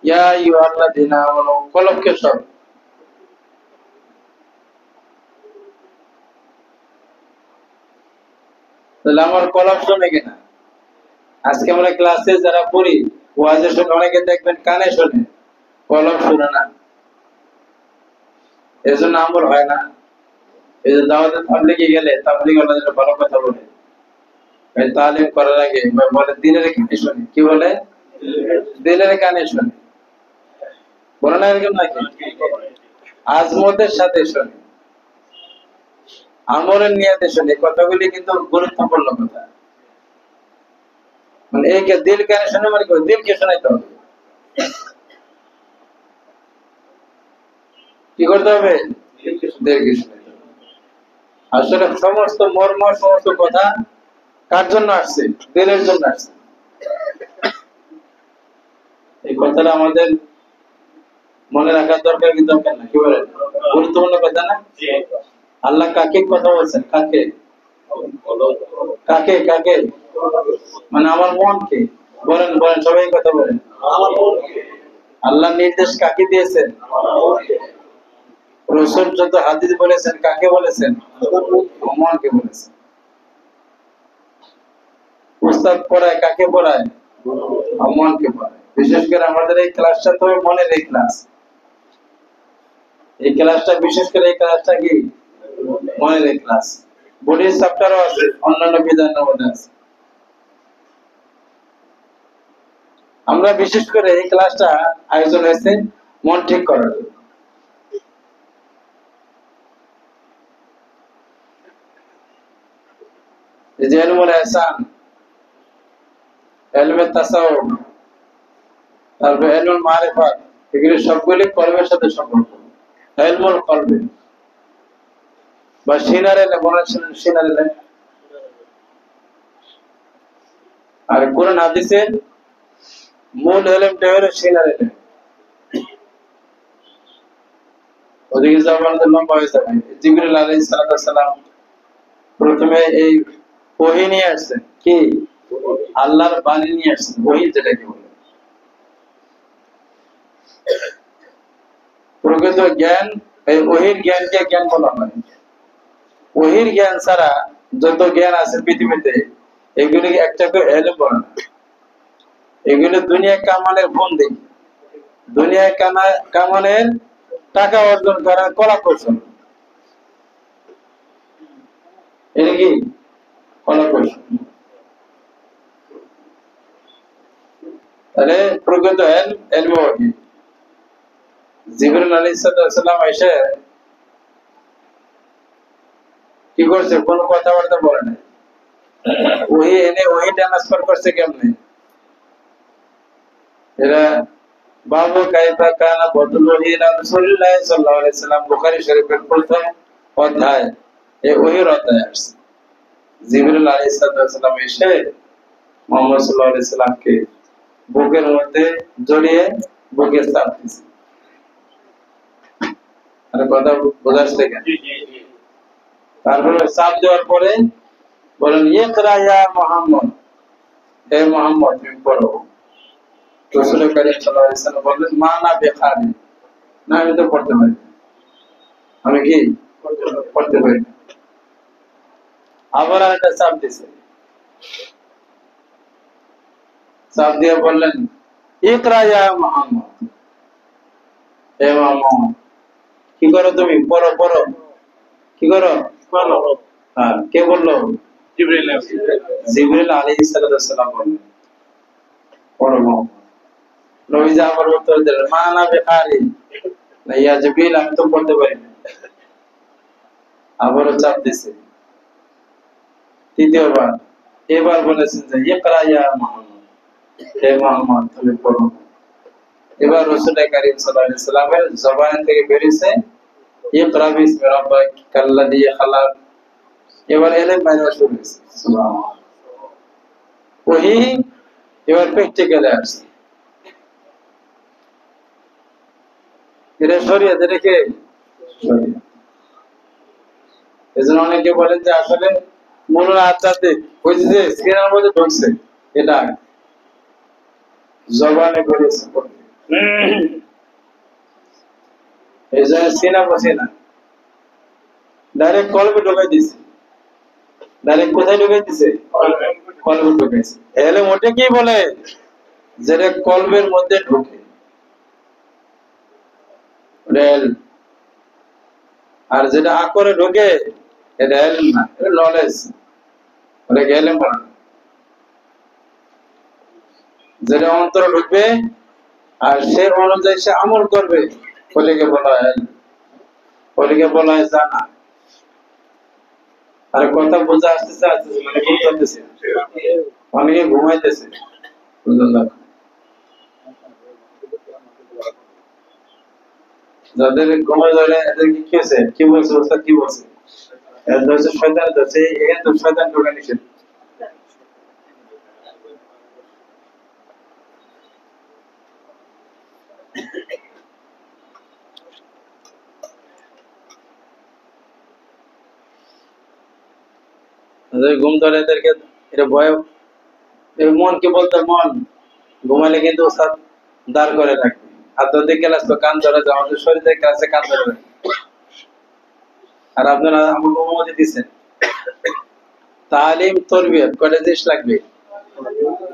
A: ইয়া আইয়ুহাল্লাযীনা আমানু, কলমকে সব। তাহলে আমার কলম শুনে কিনা? আজকে আমরা ক্লাসে যারা পড়ি, ওয়াজের সময় অনেকে দেখবেন কানে শোনে, কলম শুনে না, এজন্য আমল হয় না। এই যে দাওয়াতে তাবলীগে গেলে তাবলীগ ওয়ালারা ভালো কথা বলে, তালিম করার আগে বলে দিনের কানে শুনে, কি বলে? দিনের কানে শুনে, বলে না এরকম নাকি? আজমতের সাথে শুনে, আমলের নিয়তে শুনে, কথাগুলি কিন্তু গুরুত্বপূর্ণ কথা। মানে এই দিল কানে শুনে মানে দিলকে শোনাইতে হবে। কি করতে হবে? দিলকে শোনাইতে হবে। আসলে সমস্ত মর্ম, সমস্ত কথা কার জন্য আসছে? দিলের জন্য আসছে। এই কথাটা আমাদের মনে রাখার দরকার, কি দরকার না? কি বলেন? গুরুত্বপূর্ণ কথা না? আল্লাহ কাকে কথা বলছেন? কাকে? কাকে কাকে? মানে আমার মনকে। বলেন বলেন, সবাই কথা বলেন। আল্লাহ নির্দেশ কাকে দিয়েছেন? রাসূল যত হাদিস বলেছেন কাকে বলেছেন? মনকে বলেছেন। উস্তাদ পড়ায় কাকে পড়ায়? মনকে পড়ায়। বিশেষ করে আমাদের এই ক্লাসটা তো মনের এই ক্লাস, এই ক্লাসটা বিশেষ করে এই ক্লাসটা কি মনের এই ক্লাস। বডির চ্যাপ্টারও আছে, অন্যান্য বিধানের মধ্যে আছে। আমরা বিশেষ করে এই ক্লাসটা আয়োজন হয়েছে মন ঠিক করার জন্য। এই যে ইলমুল ইহসান, ইলমে তাসাউফ, তারপর ইলমুল মারিফাত, এগুলি সবগুলি কলবের সাথে সম্পর্ক। ইলমুল কলবে বা সিনার ইলম, সিনার ইলম। আর কোরআন হাদিসের মূল ইলমটা হলো সিনার ইলম। ওদিকে যাওয়ার লম্বা হয়ে যাবে। জিবরিল আলাইহিস সালাম প্রথমে এই ওহী নিয়ে আসছেন, কি? আল্লাহর বাণী নিয়ে আসছেন, ওহী যেটাকে বলে। প্রকৃত জ্ঞান, এই ওহীর জ্ঞানকে জ্ঞান বলা হয়। ওহীর জ্ঞান ছাড়া যত জ্ঞান আছে পৃথিবীতে, এগুলি একটা করে ইলম বলে না। এগুলো দুনিয়া কামানের বন্দী, দুনিয়া কামানের টাকা অর্জন করার কলা কৌশল। এটা কি তাহলে প্রকৃত ইলম ওহী। জিবরিল আলাইহিস সালাম এসে কি করছে? কোন কথাবার্তা বলে না, ওহী এনে ওহী ট্রান্সফার করছে কেমনে? এরা বাবু কাইফা কানা বদলুল ওহী ইলা রাসূলিল্লাহ সাল্লাল্লাহু আলাইহি ওয়াসাল্লাম, বুখারী শরীফের প্রথম অধ্যায়, এই ওহীর অধ্যায় আসছে। জিবরিল আলাইহিস সালাম এসে মুহাম্মদ সাল্লাল্লাহু আলাইহি সাল্লামকে বুকের মধ্যে জড়িয়ে বুকে চাপ দিয়েছে। আর কথা বোঝা আসছে কেন? তারপরে চাপ দেওয়ার পরে বলেন, ইকরা ইয়া মুহাম্মদ, হে মুহাম্মদ তুমি পড়ো। রাসূল কারীম সাল্লাল্লাহু আলাইহি ওয়াসাল্লাম বললেন, মা না বেখারি, না আমি তো পড়তে পারি না। আমি কি পড়তে পারি না। আবার একটা চাপ দিয়েছে, চাপ দিয়ে বললেন, ইকরা ইয়া মুহাম্মদ, হে মুহাম্মদ কি করো তুমি? পড়ো পড়ো। কি করো? পড়ো। হ্যাঁ, কে বললো? জিবরিল আলাইহিস সালাম বললেন, পড়ো মুহাম্মদ। নবী যা আবার উত্তর দিলেন, মা না বেখারি, না ইয়া জিবরিল আমি তো পড়তে পারি না। আবারও চাপ দিয়েছে তৃতীয়বার। এবার বলেছেন যে ইকরা ইয়া মুহাম্মদ, হে মুহাম্মদ তুমি পড়ো। এবার রাসূল কারীম সাল্লাল্লাহু আলাইহি সাল্লামের জবান থেকে বেরিয়েছে, ইকরা বিসমি রাব্বিকাল্লাযী খালাক। এবার এলেন বাইরে শুরু হয়েছে। সুবহানাল্লাহ। ওহী এবার প্র্যাকটিক্যালে আসছে। এটা শরীয়ত, এটা কি শরীয়ত। এজন্য অনেকে বলেন যে আসলে মূল আধ্যাত্মিক ওই যে সিনার মধ্যে ঢুকছে, এটা জবানে বেরিয়েছে। এই জন্য সিনা বসে না, ডাইরেক্ট কলবে ঢুকাই দিছে। ডাইরেক্ট কোথায় ঢুকাই দিছে? কলবে ঢুকাইছে। এলে ওটা কি বলে? যেটা কলবের মধ্যে ঢুকে, রেল। আর যেটা আকরে ঢুকে এটা এলম না, এটা নলেজ। ওটাকে এলম বলে না। যেটা অন্তরে ঢুকবে আর সে অনুযায়ী সে আমল করবে, ওটাকে বলা হয় এলম, ওটাকে বলা হয় জানা। আর কথা বোঝা আসতেছে আসতেছে, মানে বুঝতেছে। অনেকে ঘুমাইতেছে, যাদের ঘুমাই ধরে এদেরকে কি হয়েছে? কি বলছে ওস্তাদ? কি বলছে? ধরছে শয়তান, ধরছে এখানে তো শয়তান ঢোকা নিষেধ। ঘুম ধরে এদেরকে, এটা ভয়। মনকে বলতে, মন ঘুমালে কিন্তু ওস্তাদ দাঁড় করে রাখবে। আধ্যাত্মিক ক্লাস তো কান ধরে, আমাদের শরীরের ক্লাসে কান ধরে রাখবে। আর আপনারা আমাকে অনুমতি দিচ্ছেন। তালিম তরবিয়ত কয়টা জিনিস লাগবে?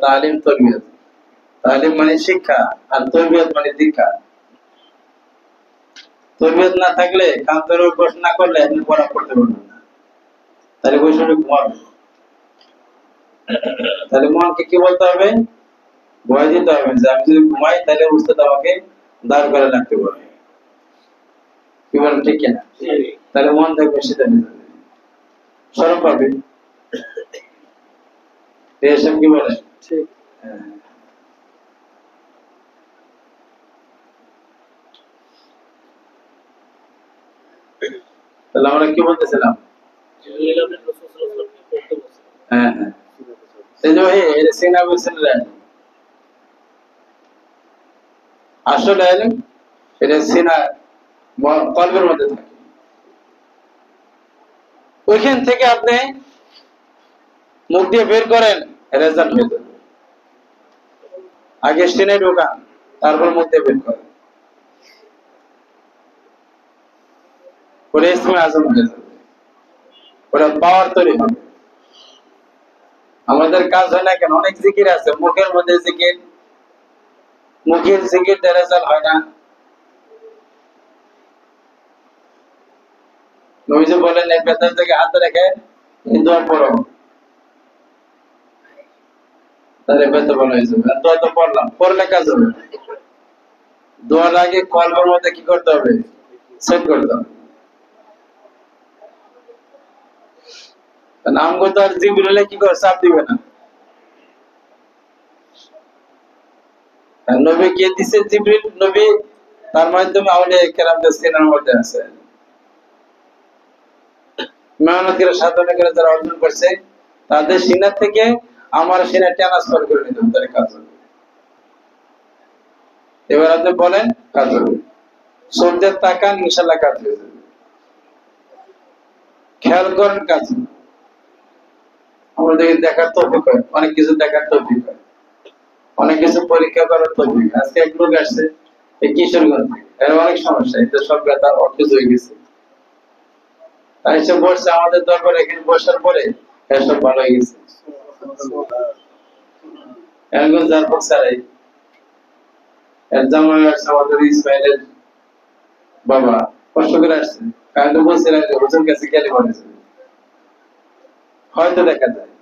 A: তালিম তরবিয়ত। তালিম মানে শিক্ষা, আর তরবিয়ত মানে দীক্ষা। তরবিয়ত না থাকলে, কান ধরে অভ্যাস না করলে আপনি পড়া করতে পারবেন না। তাহলে বসে ঘুমাবে। তাহলে মনকে কি বলতে হবে? ভয় দিতে হবে যে আমি যদি ঘুমাই তাহলে উস্তাদ আমাকে দাঁড় করে রাখতে পারবে। কি বলেন, ঠিক কিনা? তাহলে মন থাকবে, সেটা সরব পাবে। এসব কি বলে? ঠিক। তাহলে আমরা কি বলতেছিলাম? হ্যাঁ হ্যাঁ, আসলে এটা সিনা কলবের মধ্যে থাকে। ওইখান থেকে আপনি মুখ দিয়ে বের করেন, রেজাল্ট হয়ে যাবে। আগে সিনে ঢোকান, তারপর মুখ দিয়ে বের করেন, ওটা ইসমে আজম হয়ে যাবে, ওটা পাওয়ার তৈরি হবে। আমাদের কাজ হয় না কেন? অনেক জিকির আছে, মুখের মধ্যে জিকির, মুখের জিকির রেজাল্ট হয় না। নবীজি বলেন, এক বেতার থেকে হাত রেখে দোয়া পড়ো, তাহলে বেতন ভালো হয়ে যাবে। দোয়া তো পড়লাম, পড়লে কাজ হবে। দোয়ার আগে কলমের মধ্যে কি করতে হবে? সেট করতে হবে। নাম করতে আর জিবরিলে কি করে চাপ দিবে না। নবী কে দিছে? জিবরিল নবী, তার মাধ্যমে আউলিয়া কেরামদের সিনার মধ্যে আছে। মেহনত করে সাধনা করে যারা অর্জন করছে তাদের সিনার থেকে আমার সিনার ট্রান্সফার করে নিতে তাদের কাজ হবে। এবার আপনি বলেন, কাজ হবে। সূর্যের তাকান, ইনশাআল্লাহ কাজ হয়ে যাবে। খেয়াল করেন, কাজ হবে। আমাদের দেখার তৌফিক হয়, অনেক কিছু দেখার তৌফিক হয়, অনেক কিছু পরীক্ষা করার তৌফিক। আজকে এক লোক আসছে এই কিশোরগঞ্জ, এর অনেক সমস্যা, এটা সব ব্যথা অকেজ হয়ে গেছে। তাই সে বসছে আমাদের দরবারে, এখানে বসার পরে এসব ভালো হয়ে গেছে। এখন যার পক্ষারাই এর জামাই আসছে আমাদের ইসমাইলের বাবা, কষ্ট করে আসছে। আমি তো বলছিলাম যে হুজুর কাছে গেলে বলেছে হয়তো দেখা যায়।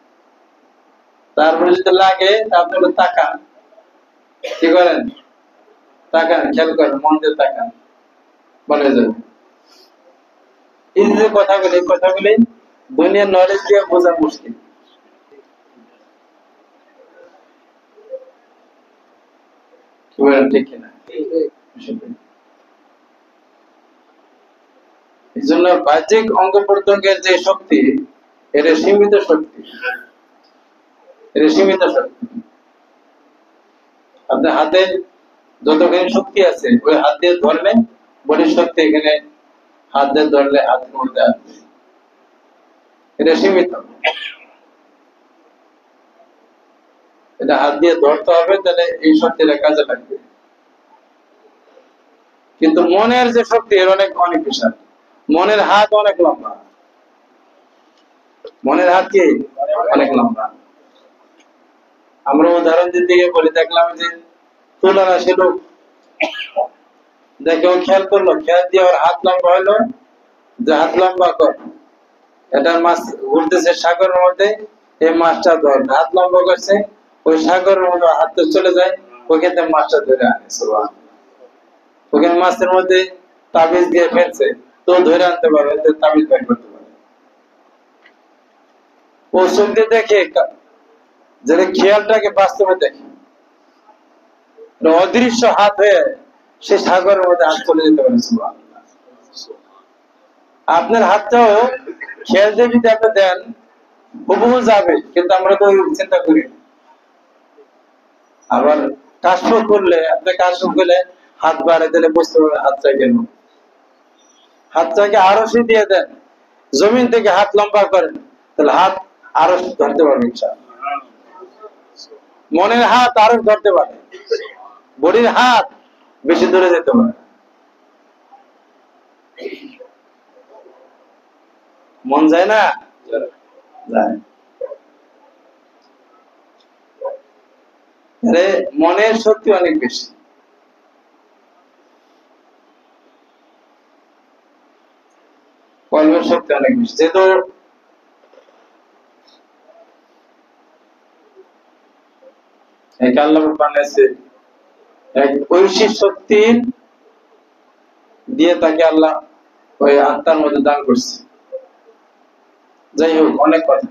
A: তারপরে যদি লাগে আপনি তাকান, কি করেন? তাকান, খেয়াল করেন, মন দিয়ে তাকান, বলে যাবে। এই যে কথাগুলি দুনিয়ার নলেজ দিয়ে বোঝা মুশকিল। কি বলেন, ঠিক কিনা? এই জন্য বাহ্যিক অঙ্গ প্রত্যঙ্গের যে শক্তি, এর সীমিত শক্তি, এর সীমিত শক্তি। আপনার হাতে যতখানি শক্তি আছে, ওই হাত দিয়ে ধরলে বডির শক্তি এখানে, হাত দিয়ে ধরলে হাতের মধ্যে আসবে, এটা সীমিত। এটা হাত দিয়ে ধরতে হবে, তাহলে এই শক্তিটা কাজে লাগবে। কিন্তু মনের যে শক্তি, এর অনেক অনেক বিশাল। মনের হাত অনেক লম্বা, মনের হাত কি অনেক লম্বা। আমরা উদাহরণ দিতে গিয়ে বলে দেখলাম যে তুলনা ছিল, দেখে ও খেয়াল করলো, খেয়াল দিয়ে ওর হাত লম্বা হলো, যে হাত লম্বা কর, এটা মাছ ঘুরতেছে সাগরের মধ্যে, এই মাছটা ধর, হাত লম্বা করছে, ওই সাগরের মধ্যে হাত তো চলে যায়, ওইখানে মাছটা ধরে আনে। ওখানে মাছের মধ্যে তাবিজ দিয়ে ফেলছে, তো ধরে আনতে পারবে, তাবিজ বের করতে পারবে। ও চোখ দিয়ে দেখে, যেটা খেয়ালটাকে বাস্তবে দেখে, অদৃশ্য হাত হয়ে সে সাগরের মধ্যে হাত চলে যেতে পারে। আপনার হাতটাও খেয়াল দিয়ে যদি আপনি দেন, হুবহু যাবে, কিন্তু আমরা তো চিন্তা করি। আবার কাশফ করলে, আপনি কাশফ করলে হাত বাড়ে দিলে বুঝতে পারবেন হাতটা গেল। হাতটাকে আরশি দিয়ে দেন, জমিন থেকে হাত লম্বা করেন, তাহলে হাত আরশ ধরতে পারবে ইনশাআল্লাহ। মনের হাত আরশ ধরতে পারে, বডির হাত বেশি দূরে যেতে পারে। মন যায় না? যায়। মনের শক্তি অনেক বেশি। কলমের শক্তি অনেক বেশি। যেহেতু আল্লাহ বানাইছে এক ঐশী শক্তি দিয়ে, তাকে আল্লাহ ওই আত্মার মধ্যে দান করছে। যাই হোক, অনেক কথা।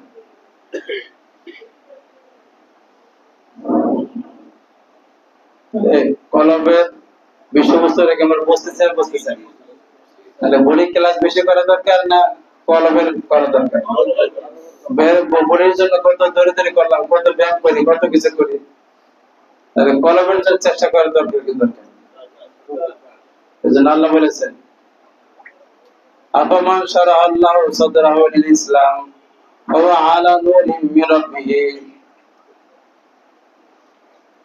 A: কলমের বিষয়বস্তু রেখে আমরা বসতেছেন, তাহলে বডি ক্লাস বেশি করা দরকার না কলমের করা দরকার? বডির জন্য কত ধরে ধরে করলাম, কত ব্যায়াম করি, কত কিছু করি, তাহলে কলমের জন্য চেষ্টা করার দরকার কি দরকার? এই জন্য আল্লাহ বলেছেন, আফামান শারাহ আল্লাহু সাদরাহু লিল ইসলাম ওয়া হুয়া আলা নূরিন মির রাব্বিহি।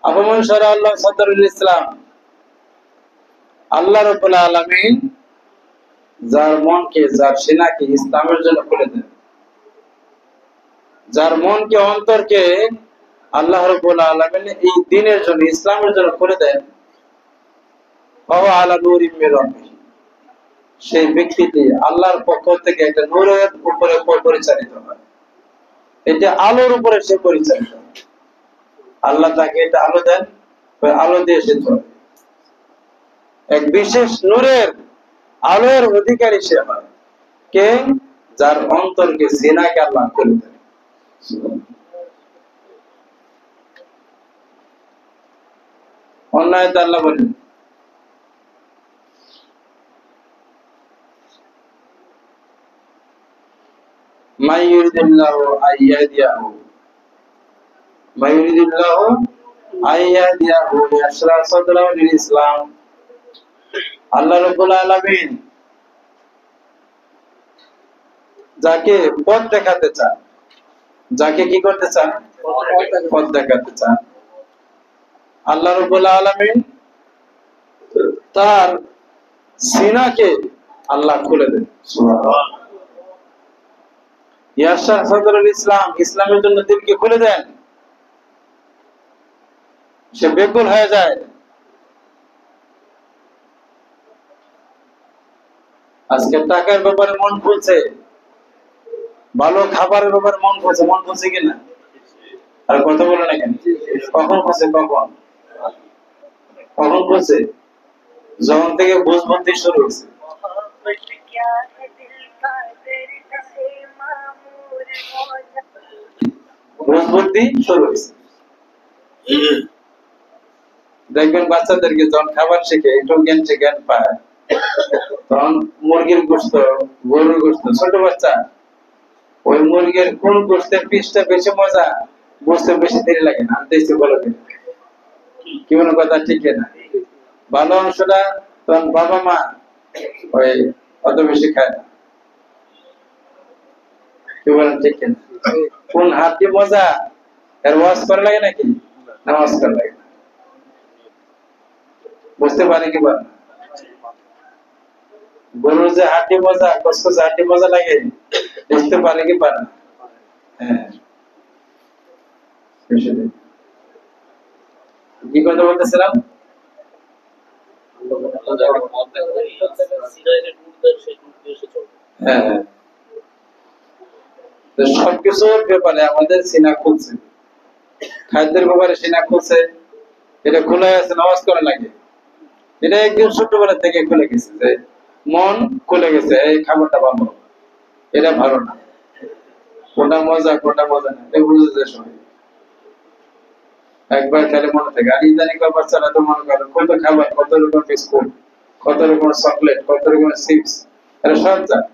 A: আফামান শারাহ আল্লাহু সাদরাহু লিল ইসলাম, আল্লাহ রাব্বুল আলামিন যার মনকে, যার সিনাকে ইসলামের জন্য খুলে দেন, যার মনকে, অন্তরকে আল্লাহ রাব্বুল আলামিন এই দ্বীনের জন্য, ইসলামের জন্য খুলে দেন, ওয়া হুয়া আলা নূরিন মির রাব্বিহি, সেই ব্যক্তিটি আল্লাহর পক্ষ থেকে একটা নূরের উপরে পরিচালিত হয়, এটা আলোর উপরে সে পরিচালিত হয়। আল্লাহ তাকে এটা আলো দেন, ওই আলো দিয়ে সে চলে। এক বিশেষ নূরের আলোর অধিকারী সে হয় কে? যার অন্তরকে জিনাকে আল্লাহ করে দেন। অন্যায় আল্লাহ বলেন মাইয়ুরিদুল্লাহু আইয়াদিয়াহু মাইয়ুরিদুল্লাহু আইয়াদিয়াহু ইয়াশরাহ সাদরাহু লিল ইসলাম। আল্লাহ রাব্বুল আলামিন যাকে পথ দেখাতে চান, যাকে কি করতে চান? পথ দেখাতে চান। আল্লাহ রাব্বুল আলামিন তার সিনাকে আল্লাহ খুলে দেন। সুবহানাল্লাহ। ইয়াশরাহ সাদরুল ইসলাম, ইসলামের জন্য দিলকে খুলে দেন, সে বেকুল হয়ে যায়। আজকে টাকার ব্যাপারে মন খুলছে, ভালো খাবারের ব্যাপারে মন খুলছে। মন খুলছে কিনা? আর কথা বলে না কেন? কখন খুলছে? কখন খুলছে? যখন থেকে বুঝবন্দি শুরু হয়েছে। বুঝবন্দি শুরু হয়েছে। দেখবেন বাচ্চাদেরকে যখন খাবার শিখে একটু জ্ঞান পায়, তখন মুরগির গোশত, গরুর গোশত, ছোট বাচ্চা ওই মুরগির কোন গোশতের পিসটা বেশি মজা বুঝতে বেশি দেরি লাগে না, দেখতে বলে কি মনে কথা ঠিক না? ভালো অংশটা তখন বাবা মা ওই অত বেশি খায় না, কি বলেন ঠিক না? কোন হাতি মজা এর ওয়াজ করা লাগে নাকি? নামাজ করা লাগে, বুঝতে পারে কি বল? গরুর যে হাড্ডি মজা, কসকসে হাড্ডি মজা লাগে, বুঝতে পারে কি পারে? হ্যাঁ, কি কথা বলতেছিলাম? হ্যাঁ, সবকিছুর ব্যাপারে আমাদের সিনা খুলছে, খাদ্যের ব্যাপারে সিনা খুলছে, এটা খোলা আছে, নামাজ করা লাগে। এটা একদিন ছোটবেলা থেকে খুলে গেছে, যে মন খুলে গেছে এই খাবারটা ভালো, এটা ভালো না, কোনটা মজা কোনটা মজা না, এটা বুঝে যায় সবাই। একবার খেলে মনে থাকে। আর ইদানি বাচ্চারা তো মনে করে কত খাবার, কত রকম বিস্কুট, কত রকম চকলেট, কত রকম চিপস, এটা সব যায়।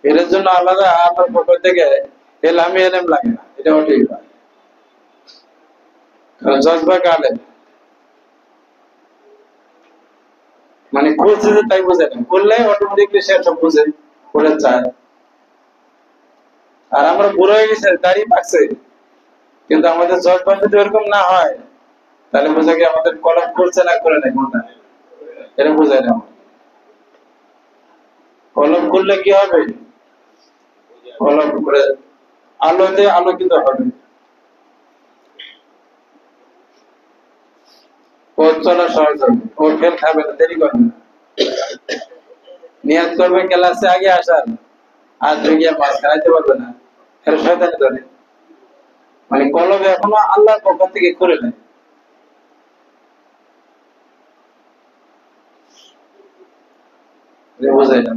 A: এর জন্য আলাদা আল্লাহর পক্ষ থেকে এলামি এলেম লাগে না, এটা ঠিক না। জজবা কালেম মানে খুলছে যে তাই বোঝে না, খুললে অটোমেটিকলি সে সব বুঝে, ওটা চায়। আর আমরা বুড়ো হয়ে গেছে, দাড়ি পাকছে, কিন্তু আমাদের জজবা যদি এরকম না হয়, তাহলে বোঝা কি আমাদের কলম খুলছে না করে নাই কোনটা, এটা বোঝায় না। কলম খুললে কি হবে? কলম করে আলোতে আলোকিত হবে, পথ চলা সহজ হবে, ও ফেল খাবে না, দেরি করবে না, নিয়াত করবে ক্লাসে আগে আসার, আর গিয়ে মাছ খাইতে পারবে না, এর শয়তানি ধরে। মানে কলম এখনো আল্লাহর পক্ষ থেকে খুলে নেয়। বোঝাই না,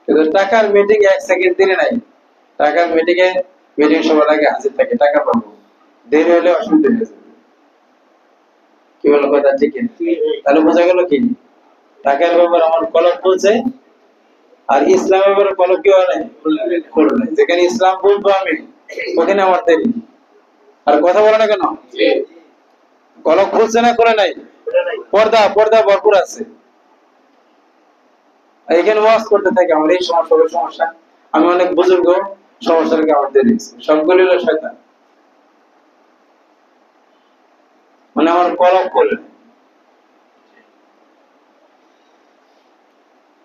A: কিন্তু টাকার মিটিং 1 সেকেন্ড দেরি নাই। টাকার মিটিং সবার আগে হাজির থাকে, টাকা পাবো, দেরি হলে অসুবিধা হয়ে যাবে। কি বলো কথা ঠিক? তাহলে বোঝা গেল কি, টাকার ব্যাপার আমার কলম খুলছে, আর ইসলামের ব্যাপারে কলম কি হয় নাই, খুলে নাই। যেখানে ইসলাম বুঝবো আমি, ওখানে আমার দেরি। আর কথা বলে না কেন? কলম খুলছে না করে নাই? পর্দা পর্দা ভরপুর আছে। এখানে ওয়াজ করতে থাকে, আমার এই সমস্যা ওই সমস্যা, আমি অনেক বুজুর্গ, সমস্যার কারণ দেরি, সবগুলি হলো শয়তান। মানে আমার কলম খোলে।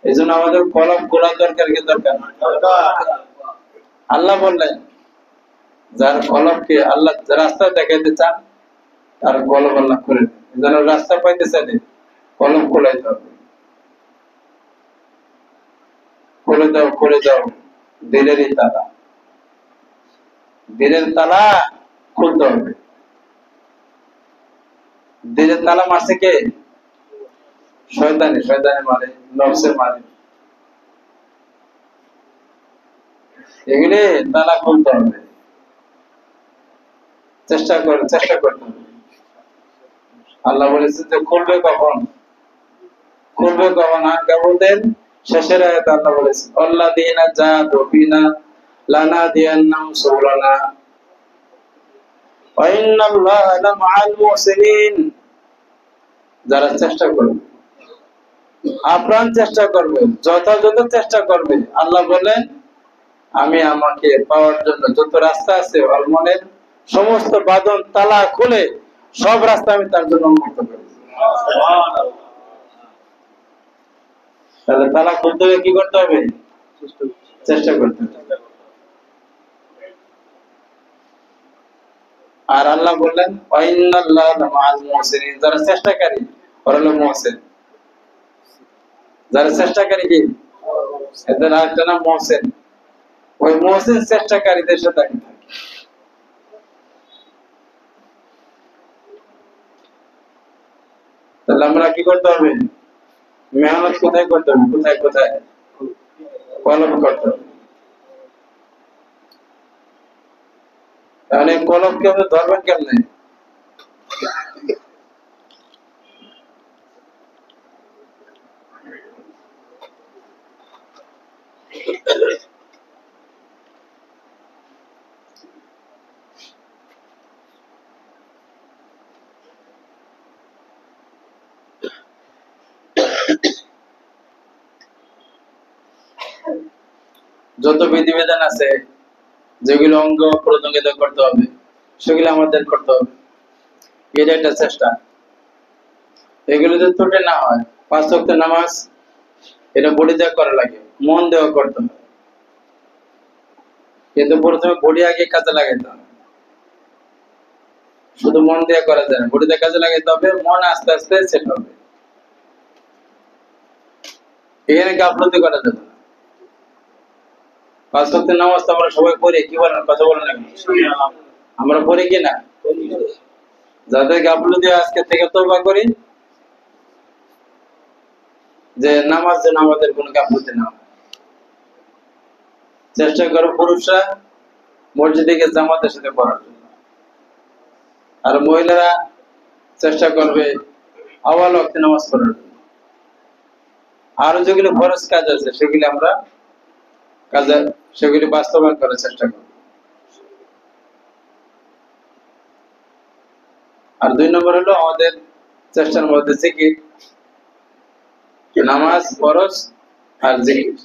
A: এই জন্য আমাদের কলম খোলা দরকার কি দরকার? আল্লাহ বললেন যার কলমকে আল্লাহ রাস্তা দেখাইতে চান, তার কলম আল্লাহ খুলে দেন। যেন রাস্তা পাইতে চাইলে কলম খোলাইতে হবে। খুলে দাও দিলেরই তালা। দিলের তালা খুলতে হবে। দিলের তালা মারছে কে? শয়তানি। শয়তানি মানে নফসের মানে। এগুলি তালা খুলতে হবে। চেষ্টা করতে হবে। আল্লাহ বলেছেন যে খুলবে কখন? আনকাবুতের শেষের আয়াতে আল্লাহ বলেছেন আল্লাযীনা জাহাদু ফিনা লানাহদিয়ান্নাহুম সুবুলানা ওয়া ইন্নাল্লাহা লামাআল মুহসিনিন। যারা চেষ্টা করবে, আপ্রাণ চেষ্টা করবে, যথাযথ চেষ্টা করবে, আল্লাহ বলেন আমি আমাকে পাওয়ার জন্য যত রাস্তা আছে ওর মনের সমস্ত বাঁধন তালা খুলে সব রাস্তা আমি তার জন্য উন্মুক্ত করি। তাহলে তালা খুলতে হলে কি করতে হবে? চেষ্টা করতে হবে। আর আল্লাহ বললেন যারা চেষ্টাকারী ওরা হলো মুহসিন। যারা চেষ্টাকারী কি এদের আরেকটা নাম মুহসিন। ওই মুহসিন চেষ্টাকারীদের সাথে আমি থাকি। তাহলে আমরা কি করতে হবে? মেহনত কোথায় করতে হবে? কোথায় কলম করতে হবে। তাহলে কলমকে আপনি ধরবেন কেমনে? যত বিধিবিধান আছে যেগুলো অঙ্গ প্রত্যঙ্গে করতে হবে সেগুলো আমাদের করতে হবে। এটা একটা চেষ্টা। এগুলো যদি ত্রুটি না হয়, 5 ওয়াক্ত নামাজ এটা বডি দিয়ে করা লাগে, মন দেওয়া করতে হবে। কিন্তু প্রথমে বডি আগে কাজে লাগাইতে হবে। শুধু মন দিয়ে করা যায় না, বডি দিয়ে কাজে লাগাইতে হবে, মন আস্তে আস্তে সেট হবে। এখানে গাফলতি করা যাবে না। 5 ওয়াক্ত নামাজ তো আমরা সবাই পড়ি, কি বলেন? কথা বলেন না? আমরা পড়ি কি না? যাদের গাফলতি আজকে থেকে তওবা করি যে নামাজ যেন আমাদের কোনো গাফলতি না হয়। চেষ্টা করো পুরুষরা মসজিদে গিয়ে জামাতের সাথে পড়ার জন্য, আর মহিলারা চেষ্টা করবে আওয়াল ওয়াক্তে নামাজ পড়ার জন্য। আরো যেগুলো ফরজ কাজ আছে সেগুলি বাস্তবায়ন করার চেষ্টা করবে। আর 2 নম্বর হলো আমাদের চেষ্টার মধ্যে জিকির। নামাজ ফরজ আর জিকির।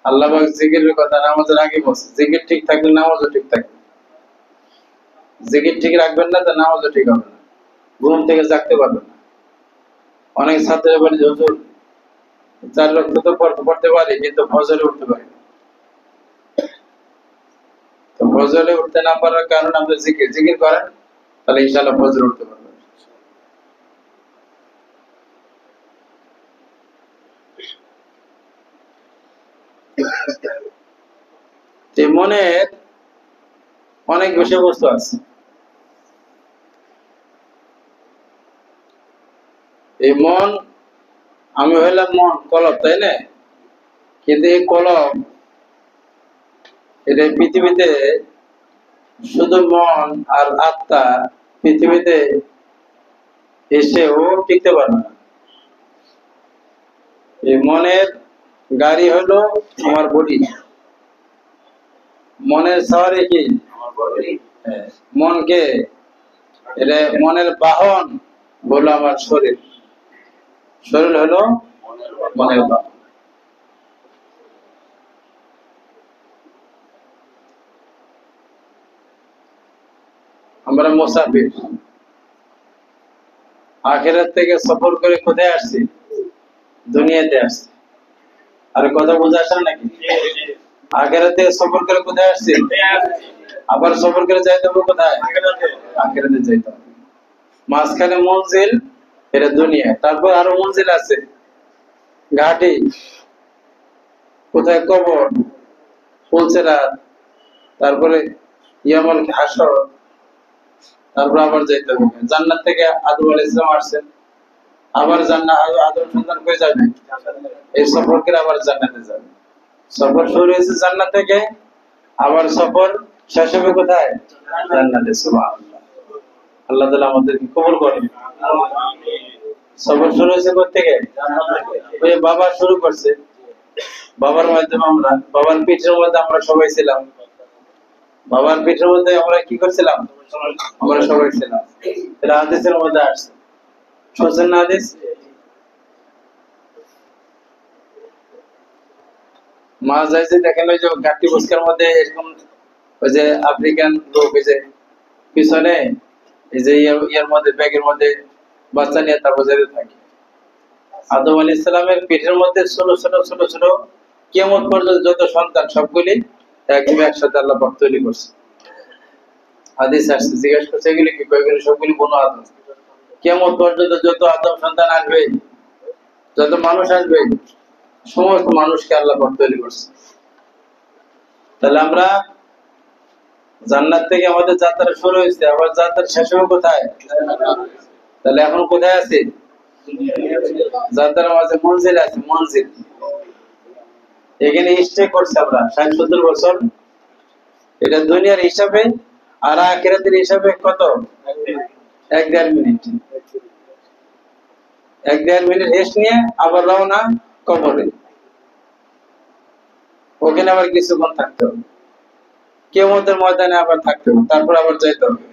A: আল্লাহ পাক জিকিরের কথা নামাজের আগে বলছে, জিকির ঠিক থাকলে নামাজও ঠিক থাকবে। জিকির ঠিক রাখবেন না তো নামাজও ঠিক হবে না, ঘুম থেকে জাগতে পারবেন না। অনেক ছাত্রের বলে যে হুজুর 4 ওয়াক্ত তো পড়তে পারি কিন্তু ফজরে উঠতে পারি না। তো ফজরে উঠতে না পারার কারণ আপনি জিকির করেন, তাহলে ইনশাআল্লাহ ফজরে উঠতে পারবেন। এই মনের অনেক বিষয়বস্তু আছে। এই মন, আমি হইলাম মন কলব, তাই না? কিন্তু এই কলব এটা পৃথিবীতে শুধু মন আর আত্মা পৃথিবীতে এসেও টিকতে পারে না। এই মনের গাড়ি হলো আমার বডি, মনের সওয়ারি কি আমার বডি। মনকে এটা মনের বাহন হলো আমার শরীর, শরীর হলো মনের বাহন। আমরা মুসাফির, আখিরাত থেকে সফর করে কোথায় আসছি? দুনিয়াতে আসছি। আর কথা বুঝে আসে নাকি? আখিরাত থেকে সফর করে কোথায় আসছি? আবার সফর করে যাইতে হবে কোথায়? আখিরাতে যাইতে হবে। মাঝখানে মঞ্জিল এটা দুনিয়া, তারপর আরো মঞ্জিল আছে, ঘাটি। কোথায় কবর, ফুলসেরাত, তারপরে ইয়ামুল হাসর, তারপর আবার যাইতে হবে। জান্নাত থেকে আদম আলাইহিস সালাম আসছেন, আবার জান্নাত আদম সন্তান কই যাবে? এই সফর করে আবার জান্নাতে যাবে। সফর শুরু হয়েছে জান্নাত থেকে, আবার সফর শেষ হবে কোথায়? জান্নাতে। সুবহানাল্লাহ। আল্লাহ তাআলা আমাদেরকে কবুল করেন। সফর শুরু হয়েছে কোথা থেকে? ওই বাবা শুরু করছে, বাবার মাধ্যমে আমরা, বাবার পিঠের মধ্যে আমরা সবাই ছিলাম, বাবার পিঠের মধ্যে আমরা কি করছিলাম? আমরা সবাই ছিলাম। এটা হাদিসের মধ্যে আসছে, শুনছেন না হাদিস? মা যাইছে, দেখেন ওই যে ঘাটতি বস্কার মধ্যে এরকম ওই যে আফ্রিকান লোক, এই যে পিছনে এই যে ইয়ার মধ্যে ব্যাগের মধ্যে বাচ্চা নিয়ে তারপর যেতে থাকে। আদম আলাইহিস সালামের পেটের মধ্যে ছোট ছোট ছোট ছোট কিয়ামত পর্যন্ত যত সন্তান সবগুলি একদম একসাথে আল্লাহ পাক তৈরি করছে। হাদিস আসছে, জিজ্ঞাসা করছে এগুলি কি? কয়েকগুলি সবগুলি বনু আদম। কিয়ামত পর্যন্ত যত আদম সন্তান আসবে, যত মানুষ আসবে, সমস্ত মানুষকে আল্লাহ পাক তৈরি করছে। তাহলে আমরা জান্নাত থেকে আমাদের যাত্রা শুরু হয়েছে, আবার যাত্রা শেষ হবে কোথায়? তাহলে এখন কোথায় আছি? যাত্রার মাঝে মঞ্জিল আছে, মঞ্জিল। এখানে স্টে করছে আমরা 60-70 বছর। এটা দুনিয়ার হিসাবে, আর আখিরাতের হিসাবে কত? 1-1.5 মিনিট। 1-1.5 মিনিট রেস্ট নিয়ে আবার রওনা কবরে। ওখানে আবার কিছুক্ষণ থাকতে হবে, কিয়ামতের ময়দানে আবার থাকতে হবে, তারপর আবার যাইতে হবে।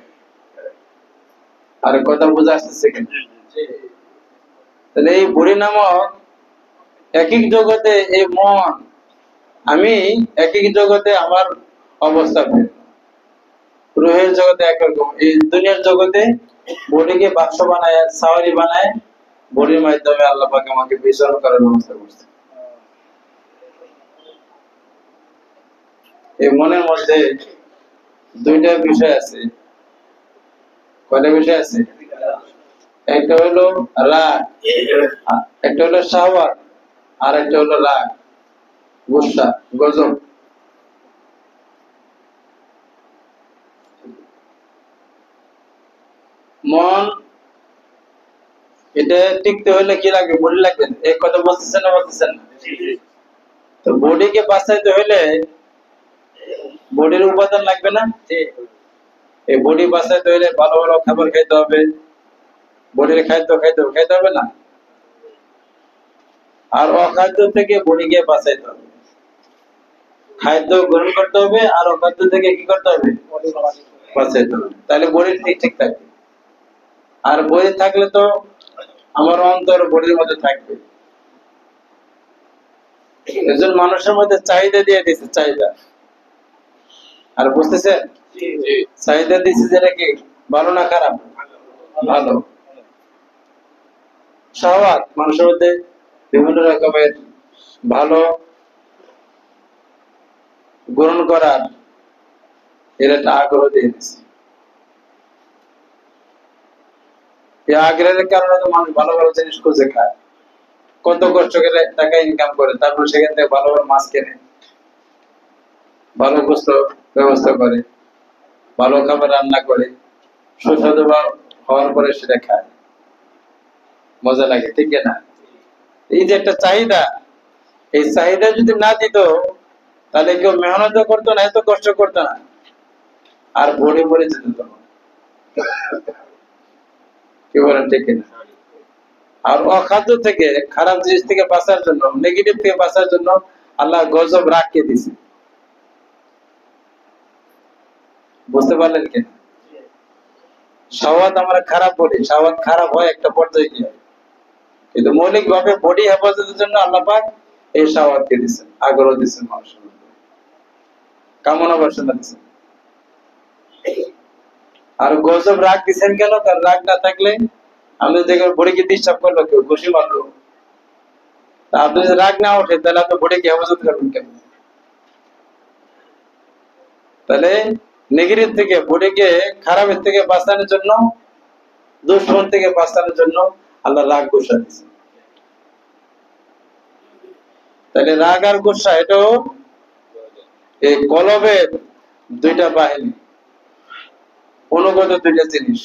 A: আর কথা বোঝা আসতেছে কিনা? তাহলে এই বুড়ি নামক এক এক জগতে এই মন, আমি এক এক জগতে আমার অবস্থা বের। রুহের জগতে একরকম, এই দুনিয়ার জগতে বডিকে বাক্স বানায়, সাওয়ারি বানায়, বডির মাধ্যমে আল্লাহ পাক আমাকে বিচরণ করার ব্যবস্থা করছে। এই মনের মধ্যে দুইটা বিষয় আছে। কয়টা বিষয় আছে? একটা হলো রাগ, একটা হলো শাহওয়াত, আর একটা হলো রাগ, গুসা, গজব। মন এটা টিকতে হলে কি লাগে? বডি লাগবে। এই কথা বলতেছেন না? বলতেছেন না? তো বডিকে বাঁচাইতে হলে বডির উপাদান লাগবে না? এই বডি বাঁচাইতে হলে ভালো ভালো খাবার খাইতে হবে, বডির খাদ্য খাইতে হবে না? আর অখাদ্য থেকে বডিকে বাঁচাইতে হবে। খাদ্য গ্রহণ করতে হবে, আর অখাদ্য থেকে কি করতে হবে? বাঁচাইতে হবে। তাহলে বডি ঠিক থাকবে। আর বডি থাকলে তো আমার অন্তর বডির মধ্যে থাকবে। একজন মানুষের মধ্যে চাহিদা দিয়ে দিচ্ছে, চাহিদা। আর বুঝতেছেন? চাহিদা দিচ্ছে যেটা কি ভালো না খারাপ? ভালো। শাহওয়াত মানুষের মধ্যে বিভিন্ন রকমের ভালো গ্রহণ করার এর একটা আগ্রহ দিয়ে দিচ্ছে। এই আগ্রহের কারণে তো মানুষ ভালো ভালো জিনিস খুঁজে খায়, কত কষ্ট করে টাকা ইনকাম করে, তারপর সেখান থেকে ভালো ভালো মাছ কেনে, ভালো গোস্ত ব্যবস্থা করে, ভালো খাবার রান্না করে, সুস্বাদু হওয়ার পরে সেটা খায়, মজা লাগে, ঠিক না? এই যে একটা চাহিদা, এই চাহিদা যদি না দিত তাহলে কেউ মেহনত করতো না, এত কষ্ট করতো না, আর ভরে ভরে যেত। কি বলেন, ঠিক না? আর অখাদ্য থেকে, খারাপ জিনিস থেকে বাঁচার জন্য, নেগেটিভ থেকে বাঁচার জন্য আল্লাহ গজব রাখকে দিছে। বুঝতে পারলেন কিনা? শাহওয়াত আমরা খারাপ বলি, শাহওয়াত খারাপ হয় একটা পর্যায়ে গিয়ে, কিন্তু মৌলিক ভাবে বডি হেফাজতের জন্য আল্লাহ পাক এই শাহওয়াতকে দিচ্ছেন, আগ্রহ দিচ্ছেন মানুষের মধ্যে, কামনা বাসনা দিচ্ছেন। আর গজব রাগ দিচ্ছেন কেন? তার রাগ না থাকলে আমাদের দেখে বডিকে ডিস্টার্ব করলো, কেউ ঘুষি মারলো, আপনি যদি রাগ না ওঠে তাহলে আপনি বডিকে হেফাজত করবেন কেমন? তাহলে নেগেটিভ থেকে, বডিকে খারাপের থেকে বাঁচানোর জন্য, দুশ্মন থেকে বাঁচানোর জন্য আল্লাহ রাগ ঘোষণা দিয়েছে। তাহলে রাগ আর গুসা এটাও এই কলবের দুইটা বাহিনী, অনুগত দুইটা জিনিস।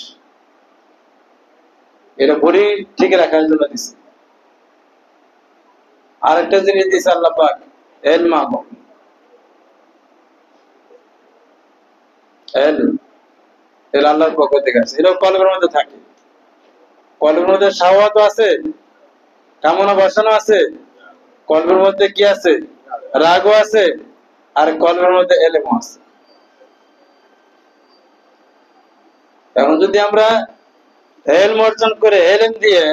A: এটা বড়ি ঠিক রাখার জন্য দিছে। আরেকটা জিনিস দিছে আল্লাহ পাক, এলমা, এল আল্লাহর পক্ষ থেকে আছে। এটাও কলবের মধ্যে থাকে। কলবের মধ্যে শাহওয়াত আছে, কামনা বাসনা আছে, কলবের মধ্যে কি আছে, রাগও আছে, আর কলবের মধ্যে এলেমও আছে। এখন যদি আমরা এলম অর্জন করে, এলেম দিয়ে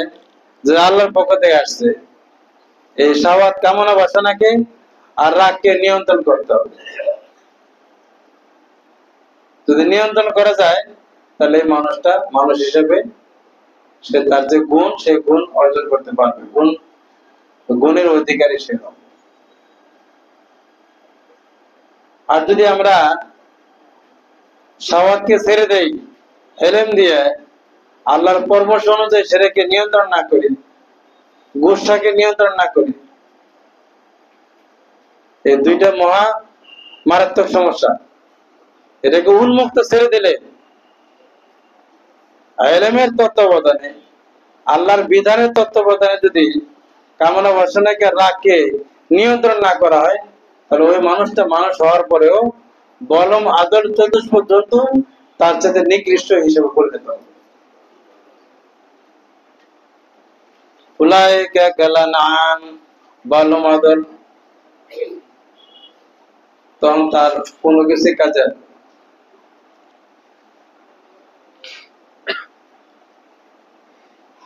A: যে আল্লাহর পক্ষ থেকে আসছে, এই শাহওয়াত কামনা বাসনাকে আর রাগকে নিয়ন্ত্রণ করতে হবে। যদি নিয়ন্ত্রণ করা যায়, তাহলে এই মানুষটা মানুষ হিসেবে সে তার যে গুণ, সে গুণ অর্জন করতে পারবে, গুণের অধিকারী সে হবে। আর যদি আমরা শাহওয়াতকে ছেড়ে দেই, এলেম দিয়ে আল্লাহর পরামর্শ অনুযায়ী সেটাকে নিয়ন্ত্রণ না করি, গুসাকে নিয়ন্ত্রণ না করি, এই দুইটা মহা মারাত্মক সমস্যা। এটাকে উন্মুক্ত ছেড়ে দিলে, এলেমের তত্ত্বাবধানে, আল্লাহর বিধানের তত্ত্বাবধানে যদি কামনা বাসনাকে, রাগকে নিয়ন্ত্রণ না করা হয়, তাহলে ওই মানুষটা মানুষ হওয়ার পরেও বলম আদল চতুষ্পদ জন্তু তার সাথে নিকৃষ্ট হিসেবে পরিণত হবে। উলাইকা কালানআম, বলম আদল, তখন তার কোনো কিছু কাজে।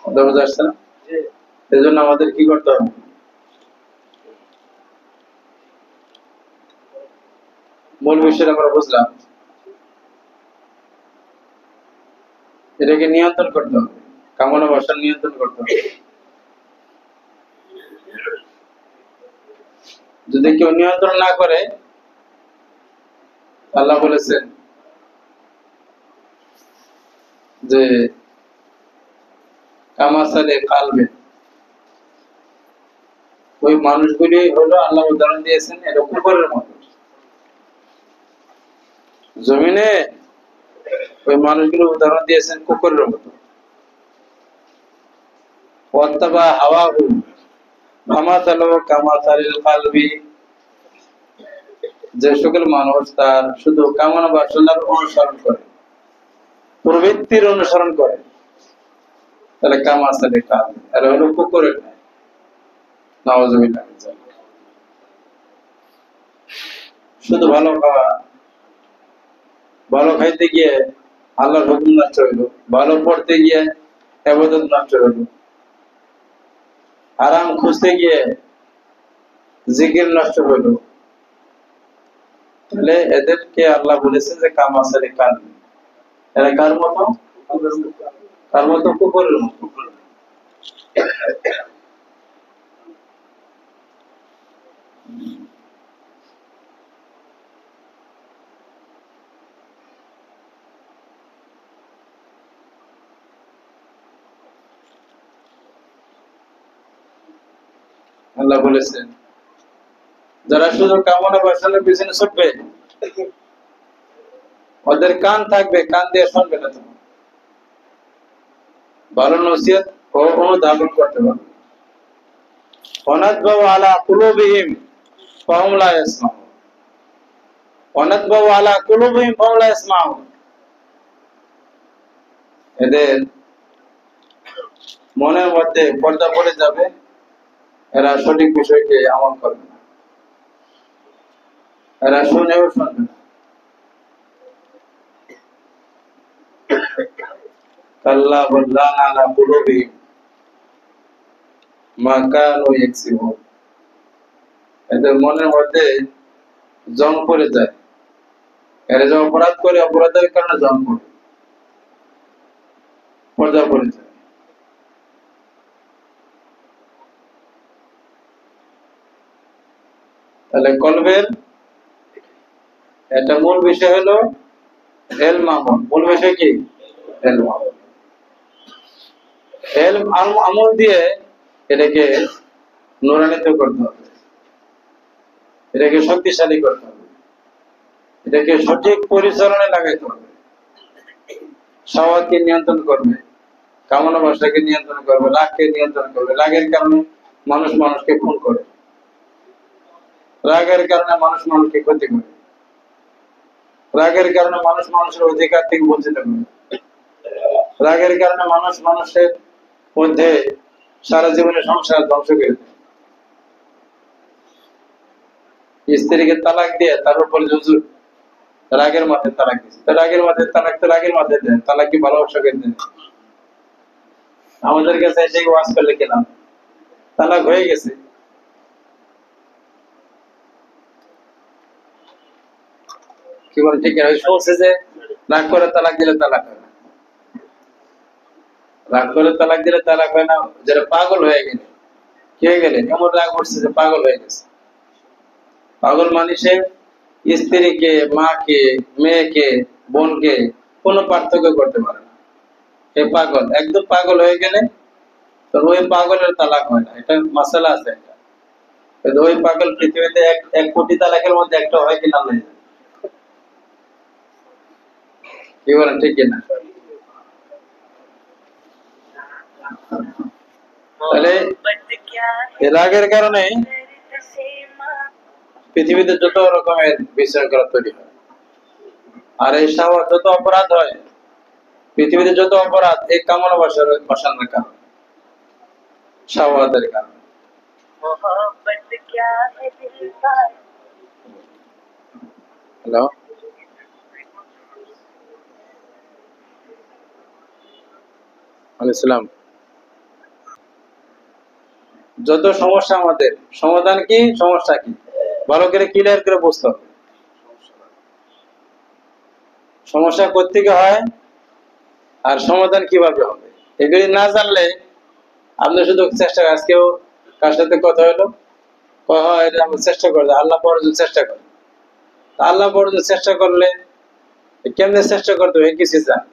A: বুঝতে পারছেন? এই জন্য আমাদের কি করতে হবে? মূল বিষয় আমরা বুঝলাম, এটাকে নিয়ন্ত্রণ করতে হবে, কামনা বাসনা নিয়ন্ত্রণ করতে হবে। যদি কেউ নিয়ন্ত্রণ না করে, আল্লাহ বলেছেন যে কামাসালে কালবে, ওই মানুষগুলি হলো, আল্লাহ উদাহরণ দিয়েছেন, এটা কুকুরের মতো। জমিনে ওই মানুষগুলো উদাহরণ দিয়েছেন কুকুরের মতো। ওয়াত্তাবা হাওয়াহু ফামাসালু কামাসালিল কালবি, যে সকল মানুষ তার শুধু কামনা বাসনার অনুসরণ করে, প্রবৃত্তির অনুসরণ করে, তাহলে কামাসালে কালবি, আর হলো কুকুরের ন্যায়। নাউযুবিল্লাহ। শুধু ভালো খাওয়া, ভালো খাইতে গিয়ে আল্লাহর হুকুম নষ্ট হইল, ভালো পড়তে গিয়ে ইবাদত নষ্ট হইল, আরাম খুঁজতে গিয়ে জিকির নষ্ট হইল, তাহলে এদেরকে আল্লাহ বলেছে যে কামাসালে কালবি। এরা কার মতো? কার মতো? কুকুরের মতো। আল্লাহ বলেছেন, যারা শুধু কামনা বাসনার পিছনে ছুটবে, ওদের কান থাকবে, কান দিয়ে শুনবে না, তখন ভালো নসিহত ও অনুধাবন করতে পারবে। ওয়ানাতবাউ আলা কুলুবিহিম ফাহুম লা ইয়াসমাউন, ওয়ানাতবাউ আলা কুলুবিহিম ফাহুম লা ইয়াসমাউন, এদের মনের মধ্যে পর্দা পড়ে যাবে, এরা সঠিক বিষয়কে আমল করবে না, এরা শুনেও শুনবে না। কাল্লা বাল্লানা আলা কুলুবিহিম মা কানু ইয়াকসিবুন, এদের মনের মধ্যে জং পড়ে যায়। এরা যে অপরাধ করে, অপরাধের কারণে জং পড়ে, পর্দা পড়ে যায়। তাহলে কলবের একটা মূল বিষয় হলো এলম আমল। মূল বিষয় কি? এলম আমল। এলম আমল দিয়ে এটাকে নূরান্বিত করতে হবে। এটাকে শক্তিশালী করতে হবে, এটাকে সঠিক পরিচালনায় লাগাইতে হবে। শাহওয়াতকে নিয়ন্ত্রণ করবে, কামনা বাসনাকে নিয়ন্ত্রণ করবে, রাগকে নিয়ন্ত্রণ করবে। রাগের কারণে মানুষ মানুষকে খুন করে, রাগের কারণে মানুষ মানুষকে ক্ষতি করে, রাগের কারণে মানুষ মানুষের অধিকার থেকে বঞ্চিত করে, রাগের কারণে মানুষ মানুষের মধ্যে সারা জীবনে সংসার ধ্বংস করে দেয়। স্ত্রীকে তালাক দিয়ে তার উপর হুজুর রাগের মাথায় তালাক দিচ্ছে, রাগের মাথায় তালাক তো রাগের মাথায় দেন, তালাক কি ভালোবাসা করে দেন? আমাদের কাছে সেই ওয়াজ করলে কেনা তালাক হয়ে গেছে। কি বলে ঠিক আছে? শুনছে যে রাগ করে তালাক দিলে তালাক হয় না, রাগ করে তালাক দিলে তালাক হয় না। যারা পাগল হয়ে গেলে, কি হয়ে গেলে এমন রাগ উঠছে যে পাগল হয়ে গেছে। পাগল মানুষে স্ত্রীকে, মাকে, মেয়েকে, বোনকে কোনো পার্থক্য করতে পারে না। এ পাগল, একদম পাগল হয়ে গেলে তো ওই পাগলের তালাক হয় না। এটা মাসালা আছে একটা, কিন্তু ওই পাগল পৃথিবীতে এক কোটি তালাকের মধ্যে একটা হয় কিনা নেই। কি বলেন ঠিক কিনা? তাহলে রাগের কারণে পৃথিবীতে যত রকমের বিশৃঙ্খলা তৈরি হয়, আর এই শাহওয়াত যত অপরাধ হয় পৃথিবীতে, যত অপরাধ এই কামনা বাসনার কারণে, শাহওয়াতের কারণে। হ্যালো, আলাইসালাম। যত সমস্যা আমাদের, সমাধান কি, সমস্যা কি, ভালো করে ক্লিয়ার করে বুঝতে হবে। সমস্যা কোত্থেকে হয় আর সমাধান কিভাবে হবে, এগুলি না জানলে আপনি শুধু চেষ্টা, আজকেও কার সাথে কথা হলো, এটা আমি চেষ্টা করবো, আল্লাহ পড়ার জন্য চেষ্টা করি। আল্লাহ পড়ার জন্য চেষ্টা করলে কেমনে চেষ্টা করতে হবে কিছু জান।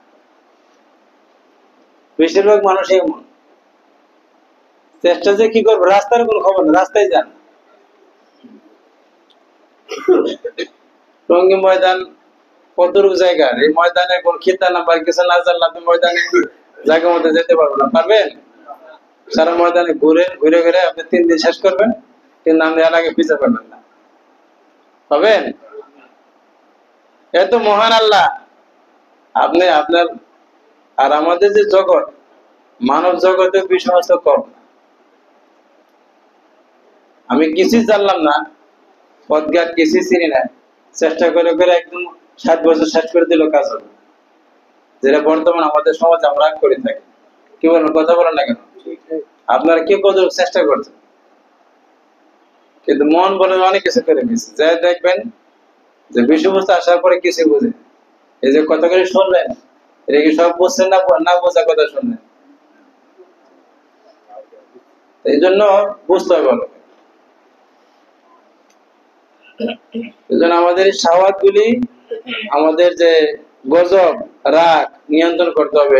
A: বেশিরভাগ মানুষ এমন চেষ্টা যে কি করবো, রাস্তার কোনো খবর না, রাস্তায় যান। টঙ্গী ময়দান কতটুকু জায়গা, এই ময়দানে কোন খিতা নাম্বার কিছু না জানলে আপনি ময়দানে জায়গা মধ্যে যেতে পারবেন না। পারবেন? সারা ময়দানে ঘুরে ঘুরে ঘুরে আপনি 3 দিন শেষ করবেন, কিন্তু আপনি এর আগে পিছিয়ে পারবেন না। পাবেন? এত মহান আল্লাহ আপনি আপনার, আর আমাদের যে জগৎ, মানব জগতে সমস্ত কম। আমি কিছুই জানলাম না, পদঘাট কিছুই চিনি না, চেষ্টা করে করে একদম 60 বছর শেষ করে দিল কাজ হবে, যেটা বর্তমান আমাদের সমাজ আমরা করে থাকি। কি বলেন, কথা বলেন না কেন? আপনারা কে কত চেষ্টা করছেন, কিন্তু মন বলে অনেক কিছু করে দিয়েছে। যাই দেখবেন যে বিষয়বস্তু আসার পরে কিছু বুঝে, এই যে কথাগুলি শুনলেন, এটা কি সব বুঝছেন না, না বোঝা কথা শুনলেন? এই জন্য বুঝতে হবে ভালো। এই জন্য আমাদের শাহওয়াত গুলি, আমাদের যে গজব, রাগ নিয়ন্ত্রণ করতে হবে।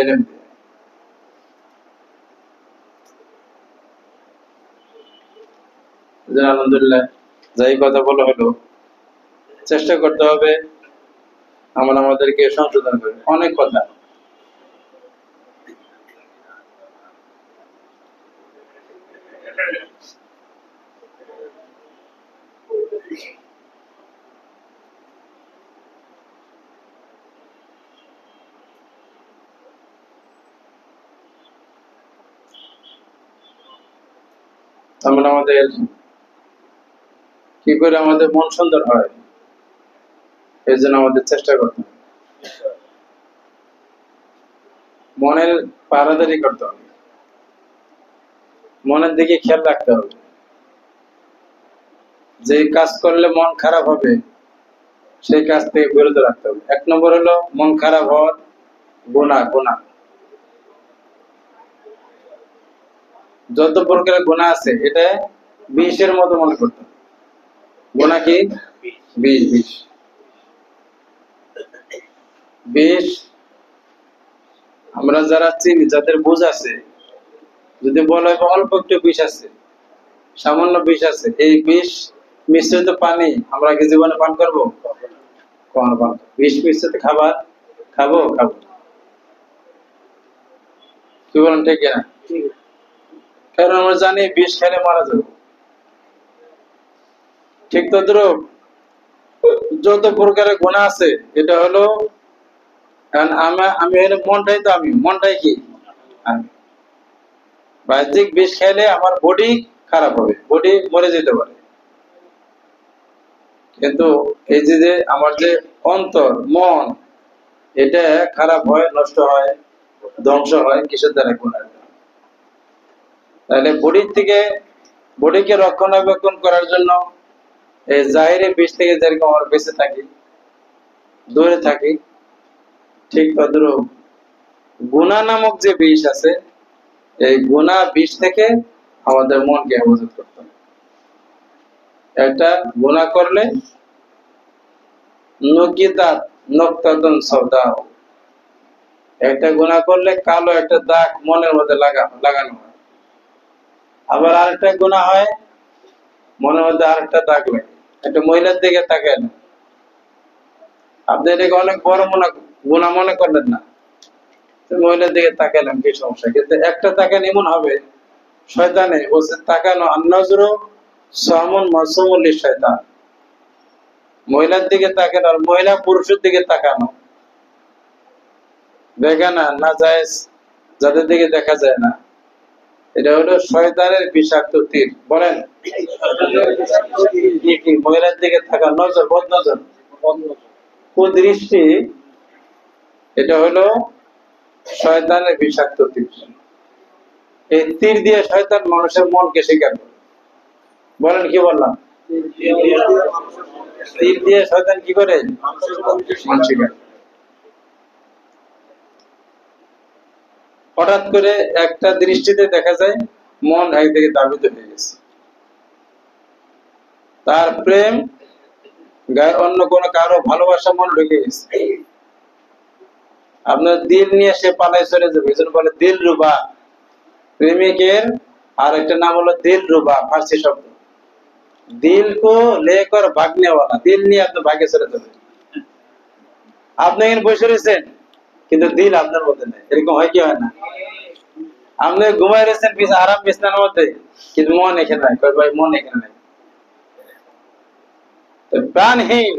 A: আলহামদুলিল্লাহ, যাই কথা বলা হলো, চেষ্টা করতে হবে আমাদেরকে সংশোধন করে। অনেক কথা, আমরা আমাদের কি করে আমাদের মন সুন্দর হয়, এই জন্য আমাদের চেষ্টা করতে হবে। মনের পাহারাদারি করতে হবে, মনের দিকে খেয়াল রাখতে হবে। যে কাজ করলে মন খারাপ হবে সেই কাজ থেকে বিরত রাখতে হবে। 1 নম্বর হলো মন খারাপ হওয়ার গুনাহ। যত প্রকারের গুনাহ আছে এটা বিষের মতো মনে করতে হবে। গুনাহ কি? বিষ। আমরা যারা চিনি, যাদের বুঝ আছে, যদি বলা হয় অল্প একটু বিষ আছে, সামান্য বিষ আছে, এই বিষ মিশ্রিত পানি আমরা কি জীবনে পান করবো? কখনো পান করবো? বিষ মিশ্রিত খাবার খাবো? খাবো। কি বলেন, ঠিক কিনা? কারণ আমরা জানি বিষ খেলে মারা যাবো। ঠিক তদ্রুপ যত প্রকারের গুনাহ আছে, এটা হলো কারণ আমি হলো মনটাই, তো আমি মনটাই কি আমি। বাহ্যিক বিষ খেলে আমার বডি খারাপ হবে, বডি মরে যেতে পারে, কিন্তু এই যে আমার যে অন্তর মন, এটা খারাপ হয়, নষ্ট হয়, ধ্বংস হয় কিসের দ্বারা? গুনাহের দ্বারা। তাহলে বডিকে রক্ষণাবেক্ষণ করার জন্য এই জাহিরি বিষ থেকে যেরকম আমরা বেঁচে থাকি, দূরে থাকি, ঠিক তদ্রুপ গুনাহ নামক যে বিষ আছে, এই গুনাহ বিষ থেকে আমাদের মনকে হেফাজত করতে হবে। একটা গুনাহ করলে নকিদাত নক্তাতুন সাওদা, একটা গুনাহ করলে কালো একটা দাগ মনের মধ্যে লাগানো হয়। আবার আরেকটা গুনাহ হয়, মনের মধ্যে আরেকটা দাগ লাগে। একটা মহিলার দিকে তাকায় না, আপনি এটাকে অনেক বড় গুনাহ মনে করলেন না, মহিলার দিকে তাকালাম, কি সমস্যা? কিন্তু একটা তাকান এমন হবে, শয়তানে বলছে তাকানো আন্নাজরু সামুন মাসুমুল লিশাইতান, মহিলার দিকে তাকানো আর মহিলা পুরুষের দিকে তাকানো, দেখা না জায়েজ, যাদের দিকে দেখা যায় না, এটা হলো শয়তানের বিষাক্ত তীর। বলেন, কি মহিলার দিকে থাকা নজর, বদ নজর, কুদৃষ্টি, এটা হলো শয়তানের বিষাক্ত তীর। এই তীর দিয়ে শয়তান মানুষের মনকে শিকার করে। বলেন, কি বললাম? তীর দিয়ে শয়তান কি করে? মন শিকার। হঠাৎ করে একটা দৃষ্টিতে দেখা যায় মন একদিকে দাবিত হয়ে গেছে, তার প্রেম গায়ে অন্য কোনো কারো ভালোবাসা মন ঢুকে গেছে, আপনার দিল নিয়ে সে পালায় চলে যাবে। এই জন্য বলে দিল রুবা। প্রেমিকের আর একটা নাম হলো দিল রুবা, ফার্সি শব্দ। দিল কো লেকর ভাগনে ওয়ালা, দিল নিয়ে আপনি ভাগে চলে যাবেন। আপনি এখানে বসে রয়েছেন কিন্তু দিল আপনার মধ্যে নেই, এরকম হয় কি হয় না? আপনি ঘুমায় রয়েছেন আরাম বিছানার মধ্যে, কিন্তু মন এখানে নাই, ভাই মন এখানে নাই। প্রাণহীন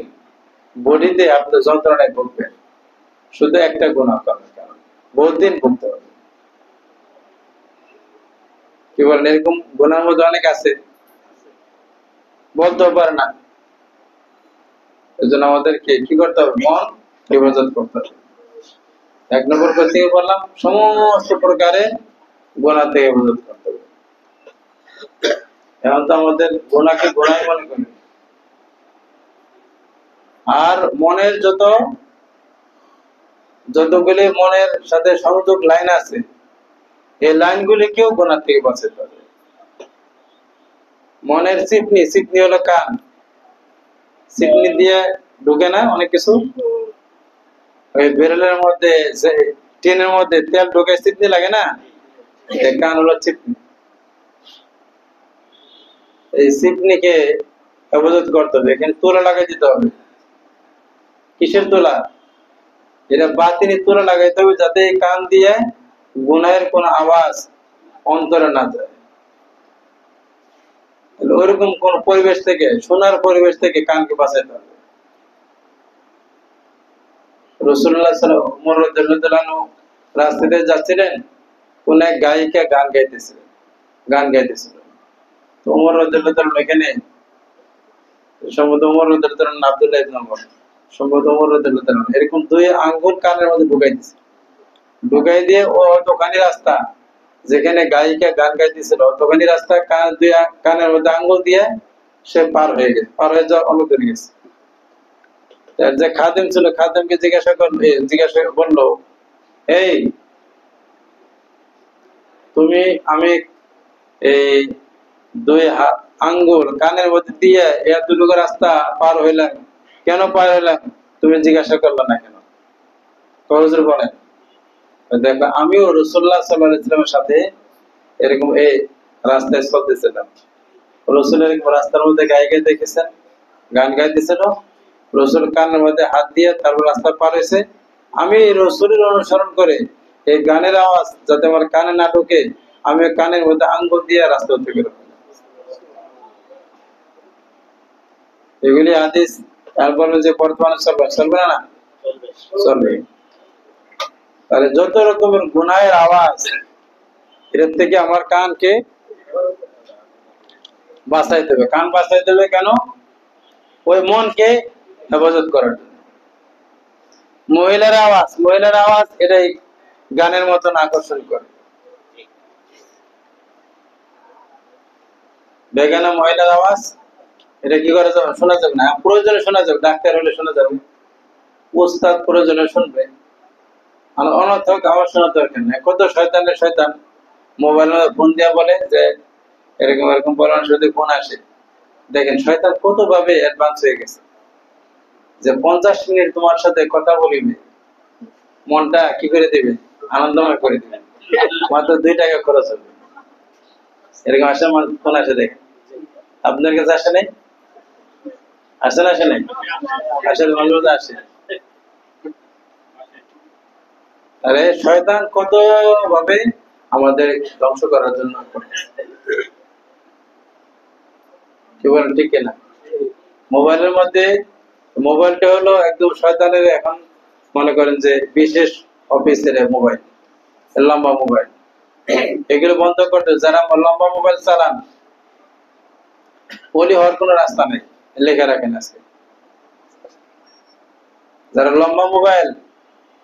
A: বডিতে আপনি যন্ত্রণায় ভুগবেন, শুধু একটা গুনাহ করার কারণে বহুত দিন ভুগতে হবে। কি বলেন? এরকম গুনার মধ্যে অনেক আছে, বলতেও পারে না। এই জন্য আমাদেরকে কি করতে হবে? মন হেফাজত করতে হবে। এক নম্বর থেকে বললাম, সমস্ত প্রকারের গুনাহ থেকে হেফাজত করতে হবে। এখন তো আমাদের গুনাহকে গুনাহই মনে করি, আর মনের যতগুলি মনের সাথে সংযোগ লাইন আছে, এই লাইনগুলিকেও গুনাহ থেকে বাঁচাতে হবে। মনের চিপনি হলো কান, চিপনি দিয়ে ঢুকে না অনেক কিছু, ওই বেরেলের মধ্যে টিনের মধ্যে তেল ঢুকে চিপনি লাগে না, কান হলো চিপনি। এই চিপনিকে হেফাজত করতে হবে, এখানে তুলা লাগাই দিতে হবে। কিসের তুলা? এটা বাতিনি তুলা লাগাইতে হবে, যাতে কান দিয়ে গুনাহের কোন আওয়াজ অন্তরে না যায়। ওইরকম কোন পরিবেশ থেকে, শোনার পরিবেশ থেকে কানকে বাঁচাইতে হবে। রাসূলুল্লাহ সাল্লাল্লাহু আলাইহি ওয়াসাল্লাম রাস্তাতে যাচ্ছিলেন, কোন এক গায়িকা গান গাইতেছিল। তো ওমর রাদিয়াল্লাহু তাআলা এখানে, সম্ভবত ওমর রাদিয়াল্লাহু তাআলা আব্দুল্লাহ ইবনে ওমর, সম্ভবত ওমর রাদিয়াল্লাহু তাআলা এরকম দুই আঙ্গুল কানের মধ্যে ঢুকাই দিয়ে ও দোকানি রাস্তা, যেখানে গায়িকা গান গাইতেছিল দোকানি রাস্তা, কানের মধ্যে আঙ্গুল দিয়ে সে পার হয়ে যাওয়া অনুমতি গেছে। যে খাদেম ছিল, খাদেমকে জিজ্ঞাসা বললো, এই তুমি, আমি এই দুই আঙ্গুল কানের মধ্যে দিয়ে এতটুকু রাস্তা পার হইলাম, কেন পার হইলাম তুমি জিজ্ঞাসা করলে না কেন? হুজুর বলেন, দেখো আমিও রাসূলুল্লাহ সাল্লাল্লাহু আলাইহি ওয়াসাল্লামের সাথে এরকম এই রাস্তায় চলতেছিলাম, রসুলের রাস্তার মধ্যে গায়ে দেখেছেন, গান গাইতেছিল, রসুল কানের মধ্যে হাত দিয়ে তারপর রাস্তা পার হয়েছে। আমি রসুলের অনুসরণ করে এই গানের আওয়াজ যাতে আমার কানে না ঢুকে, আমি কানের মধ্যে আঙ্গুল দিয়ে রাস্তা থেকে এগুলি হাদিস। তারপর যে বর্তমানে চলবে, চলবে না, চলবে। তাহলে যত রকমের গুনাহের আওয়াজ, এর থেকে আমার কানকে বাঁচাই দেবে। কান বাঁচাই দেবে কেন? ওই মনকে হেফাজত করার জন্য। মহিলার আওয়াজ এটাই গানের মতন আকর্ষণ করে। বেগানা মহিলার আওয়াজ এটা কি করে যাবে? শোনা যাবে না। প্রয়োজনে শোনা যাবে, ডাক্তার হলে শোনা যাবে, ওস্তাদ প্রয়োজনে শুনবে, আর অনর্থক আওয়াজ শোনার দরকার নেই। কত শয়তান মোবাইলে ফোন দিয়া বলে যে এরকম এরকম বলার যদি ফোন আসে, দেখেন শয়তান কত ভাবে অ্যাডভান্স হয়ে গেছে যে 50 মিনিট তোমার সাথে কথা বলিবে, মনটা কি করে দিবে? আনন্দময় করে দিবে, মাত্র 2 টাকা খরচ হবে। এরকম আসে ফোন আসে, দেখেন আপনার কাছে আসে নাই? আসে না? আসে নাই? আসলে মাঝে মাঝে আসে। আরে শয়তান কত ভাবে আমাদের ধ্বংস করার জন্য কি বলেন, ঠিক না? মোবাইলের মধ্যে, মোবাইলটা হলো একদম শয়তানের, এখন মনে করেন যে বিশেষ অফিসের মোবাইল, লম্বা মোবাইল। এগুলো বন্ধ করতে, যারা লম্বা মোবাইল চালান ওলি হওয়ার কোনো রাস্তা নেই, লেখা রাখেন আজকে। যারা লম্বা মোবাইল,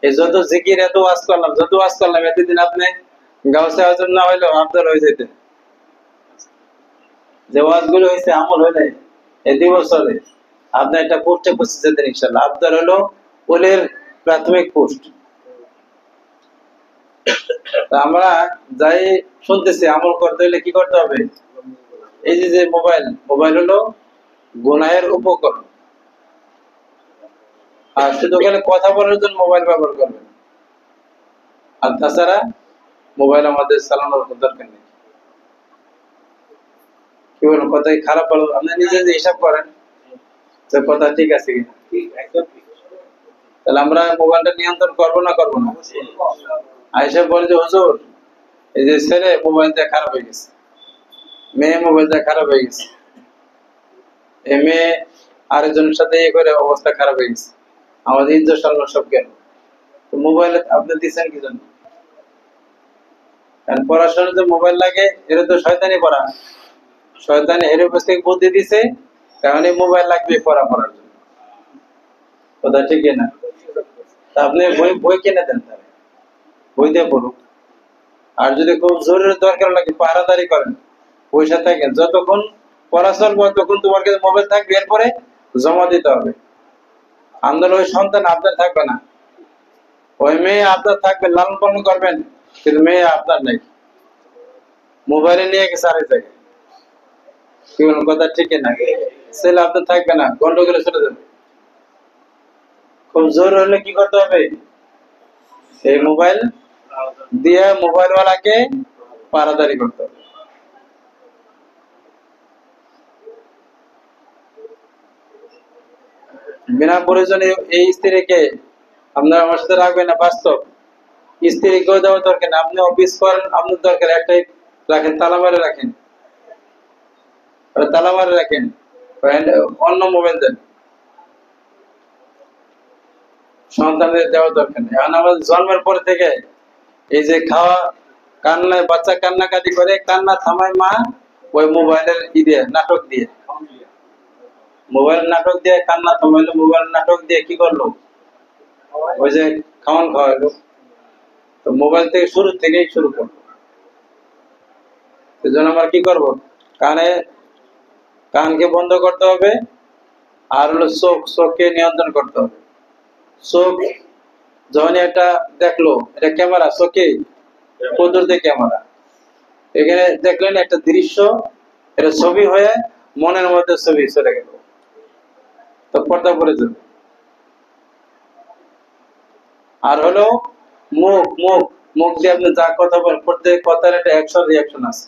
A: এই যত জিকির যত ওয়াজ করলাম এতদিন আপনি গাউসে আজম না হইলেও আফদল হয়ে যেতেন। যে ওয়াজ গুলো হয়েছে আমল হইলে এই 2 বছরে আপনি একটা পোস্টে পৌঁছে যেতেন ইনশাল্লাহ। আফদল হলো ওলের প্রাথমিক পোস্ট। আমরা যাই শুনতেছি, আমল করতে হলে কি করতে হবে? এই যে মোবাইল হলো গুনাহের উপকরণ। আর শুধু খালি কথা বলার জন্য মোবাইল ব্যবহার করবেন, আর তাছাড়া মোবাইল আমাদের চালানোর দরকার নেই। কি বলুন, কথাই খারাপ হলো, আপনি নিজে যে হিসাব করেন যে কথা ঠিক আছে কিনা। তাহলে আমরা মোবাইলটা নিয়ন্ত্রণ করবো না? আইসা বলে যে হুজুর এই যে ছেলে মোবাইলটা খারাপ হয়ে গেছে, মেয়ে মোবাইলটা খারাপ হয়ে গেছে, এই মেয়ে আরেকজনের সাথে ইয়ে করে অবস্থা খারাপ হয়ে গেছে, আমাদের ইজ্জত সম্মান সব গেল। তো মোবাইলে আপনি দিচ্ছেন কি জন্য? কারণ পড়াশোনার যে মোবাইল লাগে, এটা তো শয়তানি পড়া, শয়তানি এর উপর থেকে বুদ্ধি দিছে, কারণ এই মোবাইল লাগবে পড়ার জন্য। কথা ঠিক না? আপনি বই কিনে দেন, তাহলে বই দিয়ে পড়ুক। আর যদি খুব জরুরি দরকার লাগে, পাহারাদারি করেন, পয়সা থাকেন, যতক্ষণ পড়া চলবে তখন তোমার কাছে মোবাইল থাকবে, এরপরে জমা দিতে হবে। আন্দোলন ওই সন্তান আপনার থাকবে না, ওই মেয়ে আপনার থাকবে, লালন পালন করবেন, কিন্তু মেয়ে আপনার নেই, মোবাইলে নিয়ে গেছে আরেক জায়গায়। কি বলুন, কথা ঠিক না? ছেলে আপনার থাকবে না, গন্ডগোলে চলে যাবে। খুব জোর হলে কি করতে হবে? এই মোবাইল দিয়ে মোবাইলওয়ালাকে পাহারাদারি করতে হবে। বিনা প্রয়োজনে এই স্ত্রীকে আপনার আমার সাথে রাখবেন না। বাস্তব স্ত্রীকেও দেওয়া দরকার না। আপনি অফিস করেন, আপনার দরকার একটাই রাখেন, তালা মারে রাখেন, অন্য মোবাইল দেন, সন্তানদের দেওয়া দরকার নেই। এখন আমাদের জন্মের পর থেকে এই যে খাওয়া, কান্নায় বাচ্চা কান্নাকাটি করে, কান্না থামায় মা ওই মোবাইলের নাটক দিয়ে কান্না থামাইলো, মোবাইল নাটক দিয়ে কি করলো? ওই যে খাওয়ান খাওয়াইলো। তো মোবাইল থেকে থেকেই শুরু করবো। সেজন্য আমরা কি করব? কানকে বন্ধ করতে হবে, আর হলো চোখকে নিয়ন্ত্রণ করতে হবে। চোখ যখন এটা দেখলো, এটা ক্যামেরা, চোখে কুদরতি ক্যামেরা, এখানে দেখলেন একটা দৃশ্য, এটা ছবি হয়ে মনের মধ্যে ছবি চলে গেল, তো পর্দা পড়ে যাবে। আর হলো মুখ দিয়ে আপনি যা কথা বলেন, প্রত্যেক কথার একটা অ্যাকশন রিয়াকশন আছে।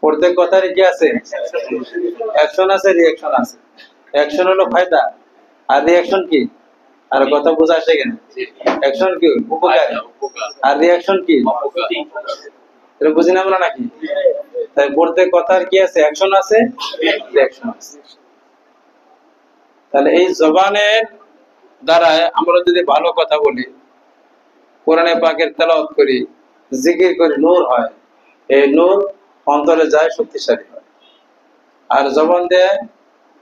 A: প্রত্যেক কথারই কি আছে? অ্যাকশন আছে, রিঅ্যাকশন আছে। অ্যাকশন হলো ফায়দা, আর রিঅ্যাকশন কি? আর কথা বোঝা আসে কেন? অ্যাকশন কি? উপকার। আর রিঅ্যাকশন কি? এটা বুঝি না আমরা নাকি? তাই প্রত্যেক কথার কি আছে? অ্যাকশন আছে, রিঅ্যাকশন আছে। তাহলে এই জবানের দ্বারা আমরা যদি ভালো কথা বলি, কোরআনে পাকের তেলাওয়াত করি, জিকির করি, নূর হয়। এই নূর অন্তরে যায়, শক্তিশালী হয়। আর জবান দিয়ে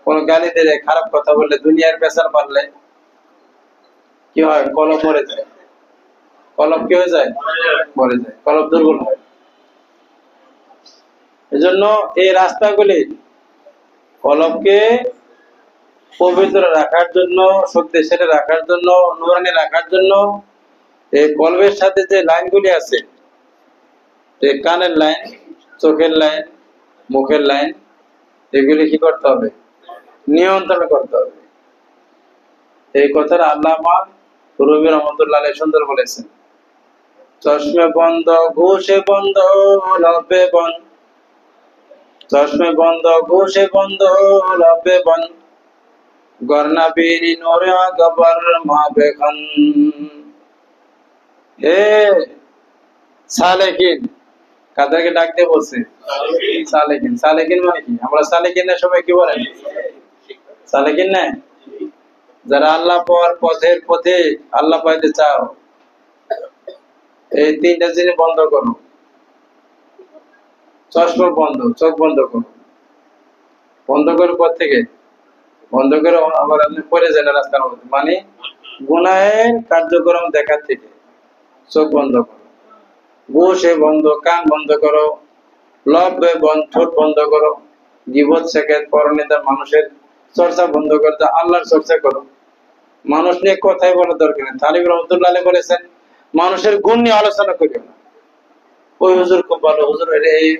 A: কোন গালি দিলে, খারাপ কথা বললে, দুনিয়ার পেছার মারলে কি হয়? কলব মরে যায়। কলব কি হয়ে যায়? মরে যায়, কলব দুর্বল হয়। এজন্য এই রাস্তাগুলি কলবকে পবিত্র রাখার জন্য, শক্তিশালী রাখার জন্য, নূরানি রাখার জন্য এই কলবের সাথে যে লাইনগুলি আছে, যে কানের লাইন, চোখের লাইন, মুখের লাইন, এগুলি কি করতে হবে? নিয়ন্ত্রণ করতে হবে। এই কথাটা আল্লামা রুমি রহমতুল্লাহ আলাইহি সুন্দর বলেছেন, চশমে বন্ধ, ঘুষে বন্ধ, লবে বন, চশমে বন্ধ, ঘুষে বন্ধ, লবে বন, গরনা বীরি নোরে গবর মা বেখন। হে সালেকিন, কাদেরকে ডাক দিয়ে বলছে? সালেকিন। সালেকিন মানে কি? আমরা সালেকিনের সবাই কি বলেন? সালেকিন না, যারা আল্লাহ পাওয়ার পথের পথে আল্লাহ পাইতে চাও, এই তিনটা জিনিস বন্ধ করো। চশমা বন্ধ, চোখ বন্ধ করো। বন্ধ করো পর থেকে, বন্ধ করে আবার আপনি পড়ে যান রাস্তার মধ্যে, মানে গুনাহের কার্যক্রম দেখার থেকে চোখ বন্ধ করো। গোশে বন্ধ, কান বন্ধ করো। লব্বে বন্ধ, ঠোঁট বন্ধ করো। গীবত, শেখাত, পরনিন্দা, মানুষের চর্চা বন্ধ করতে, আল্লাহর চর্চা করো। মানুষ নিয়ে কথাই বলার দরকার নেই। তালিব রহমতুল্লাহ আলাইহি বলেছেন, মানুষের গুণ নিয়ে আলোচনা করিও না। ওই হুজুর খুব ভালো, হুজুর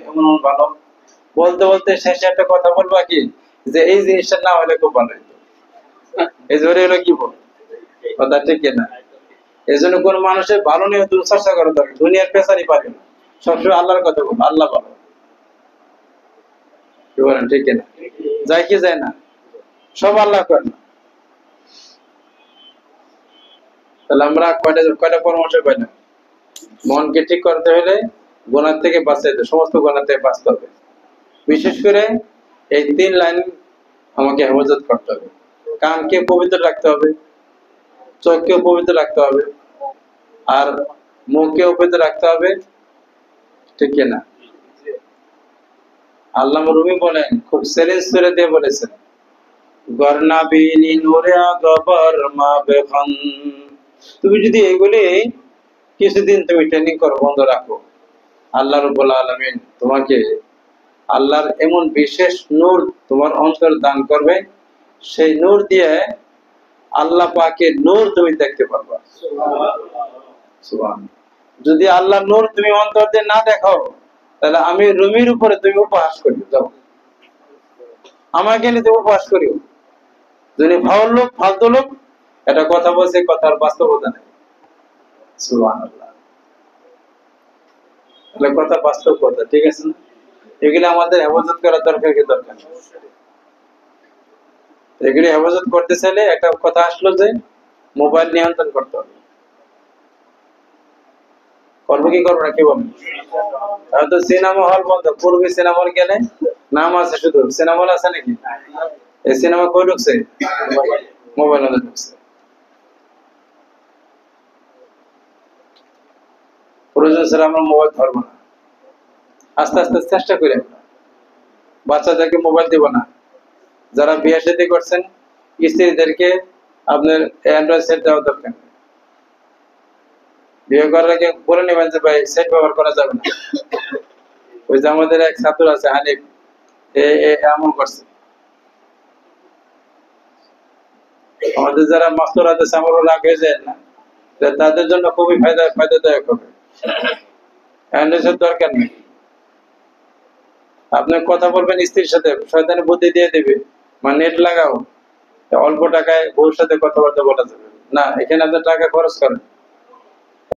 A: এমন ভালো, বলতে বলতে শেষে একটা কথা বলবা কি, যে এই জিনিসটা না হলে খুব ভালো হতো। এই জোরে হলো কি বল, কথা ঠিক না? এই জন্য কোন মানুষের ভালো নিয়ে তুমি চর্চা করা দরকার। দুনিয়ার পেশারই পারে না, সবসময় আল্লাহর কথা বল, আল্লাহ ভালো। কি বলেন, ঠিক না? যায় কি যায় না? সব আল্লাহ করে না। তাহলে আমরা কয়টা পরামর্শ পাইলাম? মনকে ঠিক করতে হলে গুনাহ থেকে বাঁচাইতে, সমস্ত গুনাহ থেকে বাঁচতে হবে। বিশেষ করে এই 3 লাইন আমাকে হেফাজত করতে হবে। কানকে পবিত্র রাখতে হবে, চোখকে পবিত্র রাখতে হবে, আর মুখকে পবিত্র রাখতে হবে, ঠিক না? আল্লামা রুমি বলেন, খুব চ্যালেঞ্জ করে দিয়ে বলেছেন, গরনা বিনি নূরে গবর মা বেখন। তুমি যদি এগুলি কিছুদিন তুমি ট্রেনিং করো, বন্ধ রাখো, আল্লাহ রাব্বুল আলামিন তোমাকে আল্লাহর এমন বিশেষ নূর তোমার অন্তর দান করবে, সেই নূর দিয়ে আল্লাহ পাকের নূর তুমি দেখতে পারবা। সুবহান। যদি আল্লাহর নূর তুমি অন্তর দিয়ে না দেখো, তাহলে আমি রুমির উপরে তুমি উপহাস করিও, যাও আমাকে নিয়ে তুমি উপহাস করিও। যদি ফাউল লোক, ফালতু লোক, এটা কথা বলছে, কথার বাস্তবতা নেই। সুবহানাল্লাহ। তাহলে কথা বাস্তব কথা, ঠিক আছে না? এগুলো আমাদের হেফাজত করার দরকার কি দরকার? এগুলি হেফাজত করতে চাইলে একটা কথা আসলো যে মোবাইল নিয়ন্ত্রণ করতে হবে। করবো কি করবো না, কি বলবো? হয়তো সিনেমা হল বন্ধ, পূর্বে সিনেমা হল গেলে নাম আছে, শুধু সিনেমা হল আছে নাকি? এই সিনেমা কই ঢুকছে? মোবাইল হলে ঢুকছে। প্রয়োজন ছাড়া আমরা মোবাইল ধরবো না। আস্তে আস্তে চেষ্টা করি আমরা বাচ্চাদেরকে মোবাইল দিব না। যারা বিয়ে শাদী করছেন, স্ত্রীদেরকে আপনার অ্যান্ড্রয়েড সেট দেওয়া দরকার। বিয়ে করার আগে বলে নেবেন যে ভাই সেট ব্যবহার করা যাবে না। ওই যে আমাদের এক ছাত্র আছে হানিফ, এমন করছে। আমাদের যারা মাস্টার আছে, আমারও রাগ হয়ে যায় না, তাদের জন্য খুবই ফায়দাদায়ক হবে। অ্যান্ড্রয়েড সেট দরকার নেই। আপনি কথা বলবেন স্ত্রীর সাথে, শয়তানের বুদ্ধি দিয়ে দেবে, মানে নেট লাগাও, অল্প টাকায় বউর সাথে কথাবার্তা বলা যাবে না। এখানে আপনি টাকা খরচ করেন,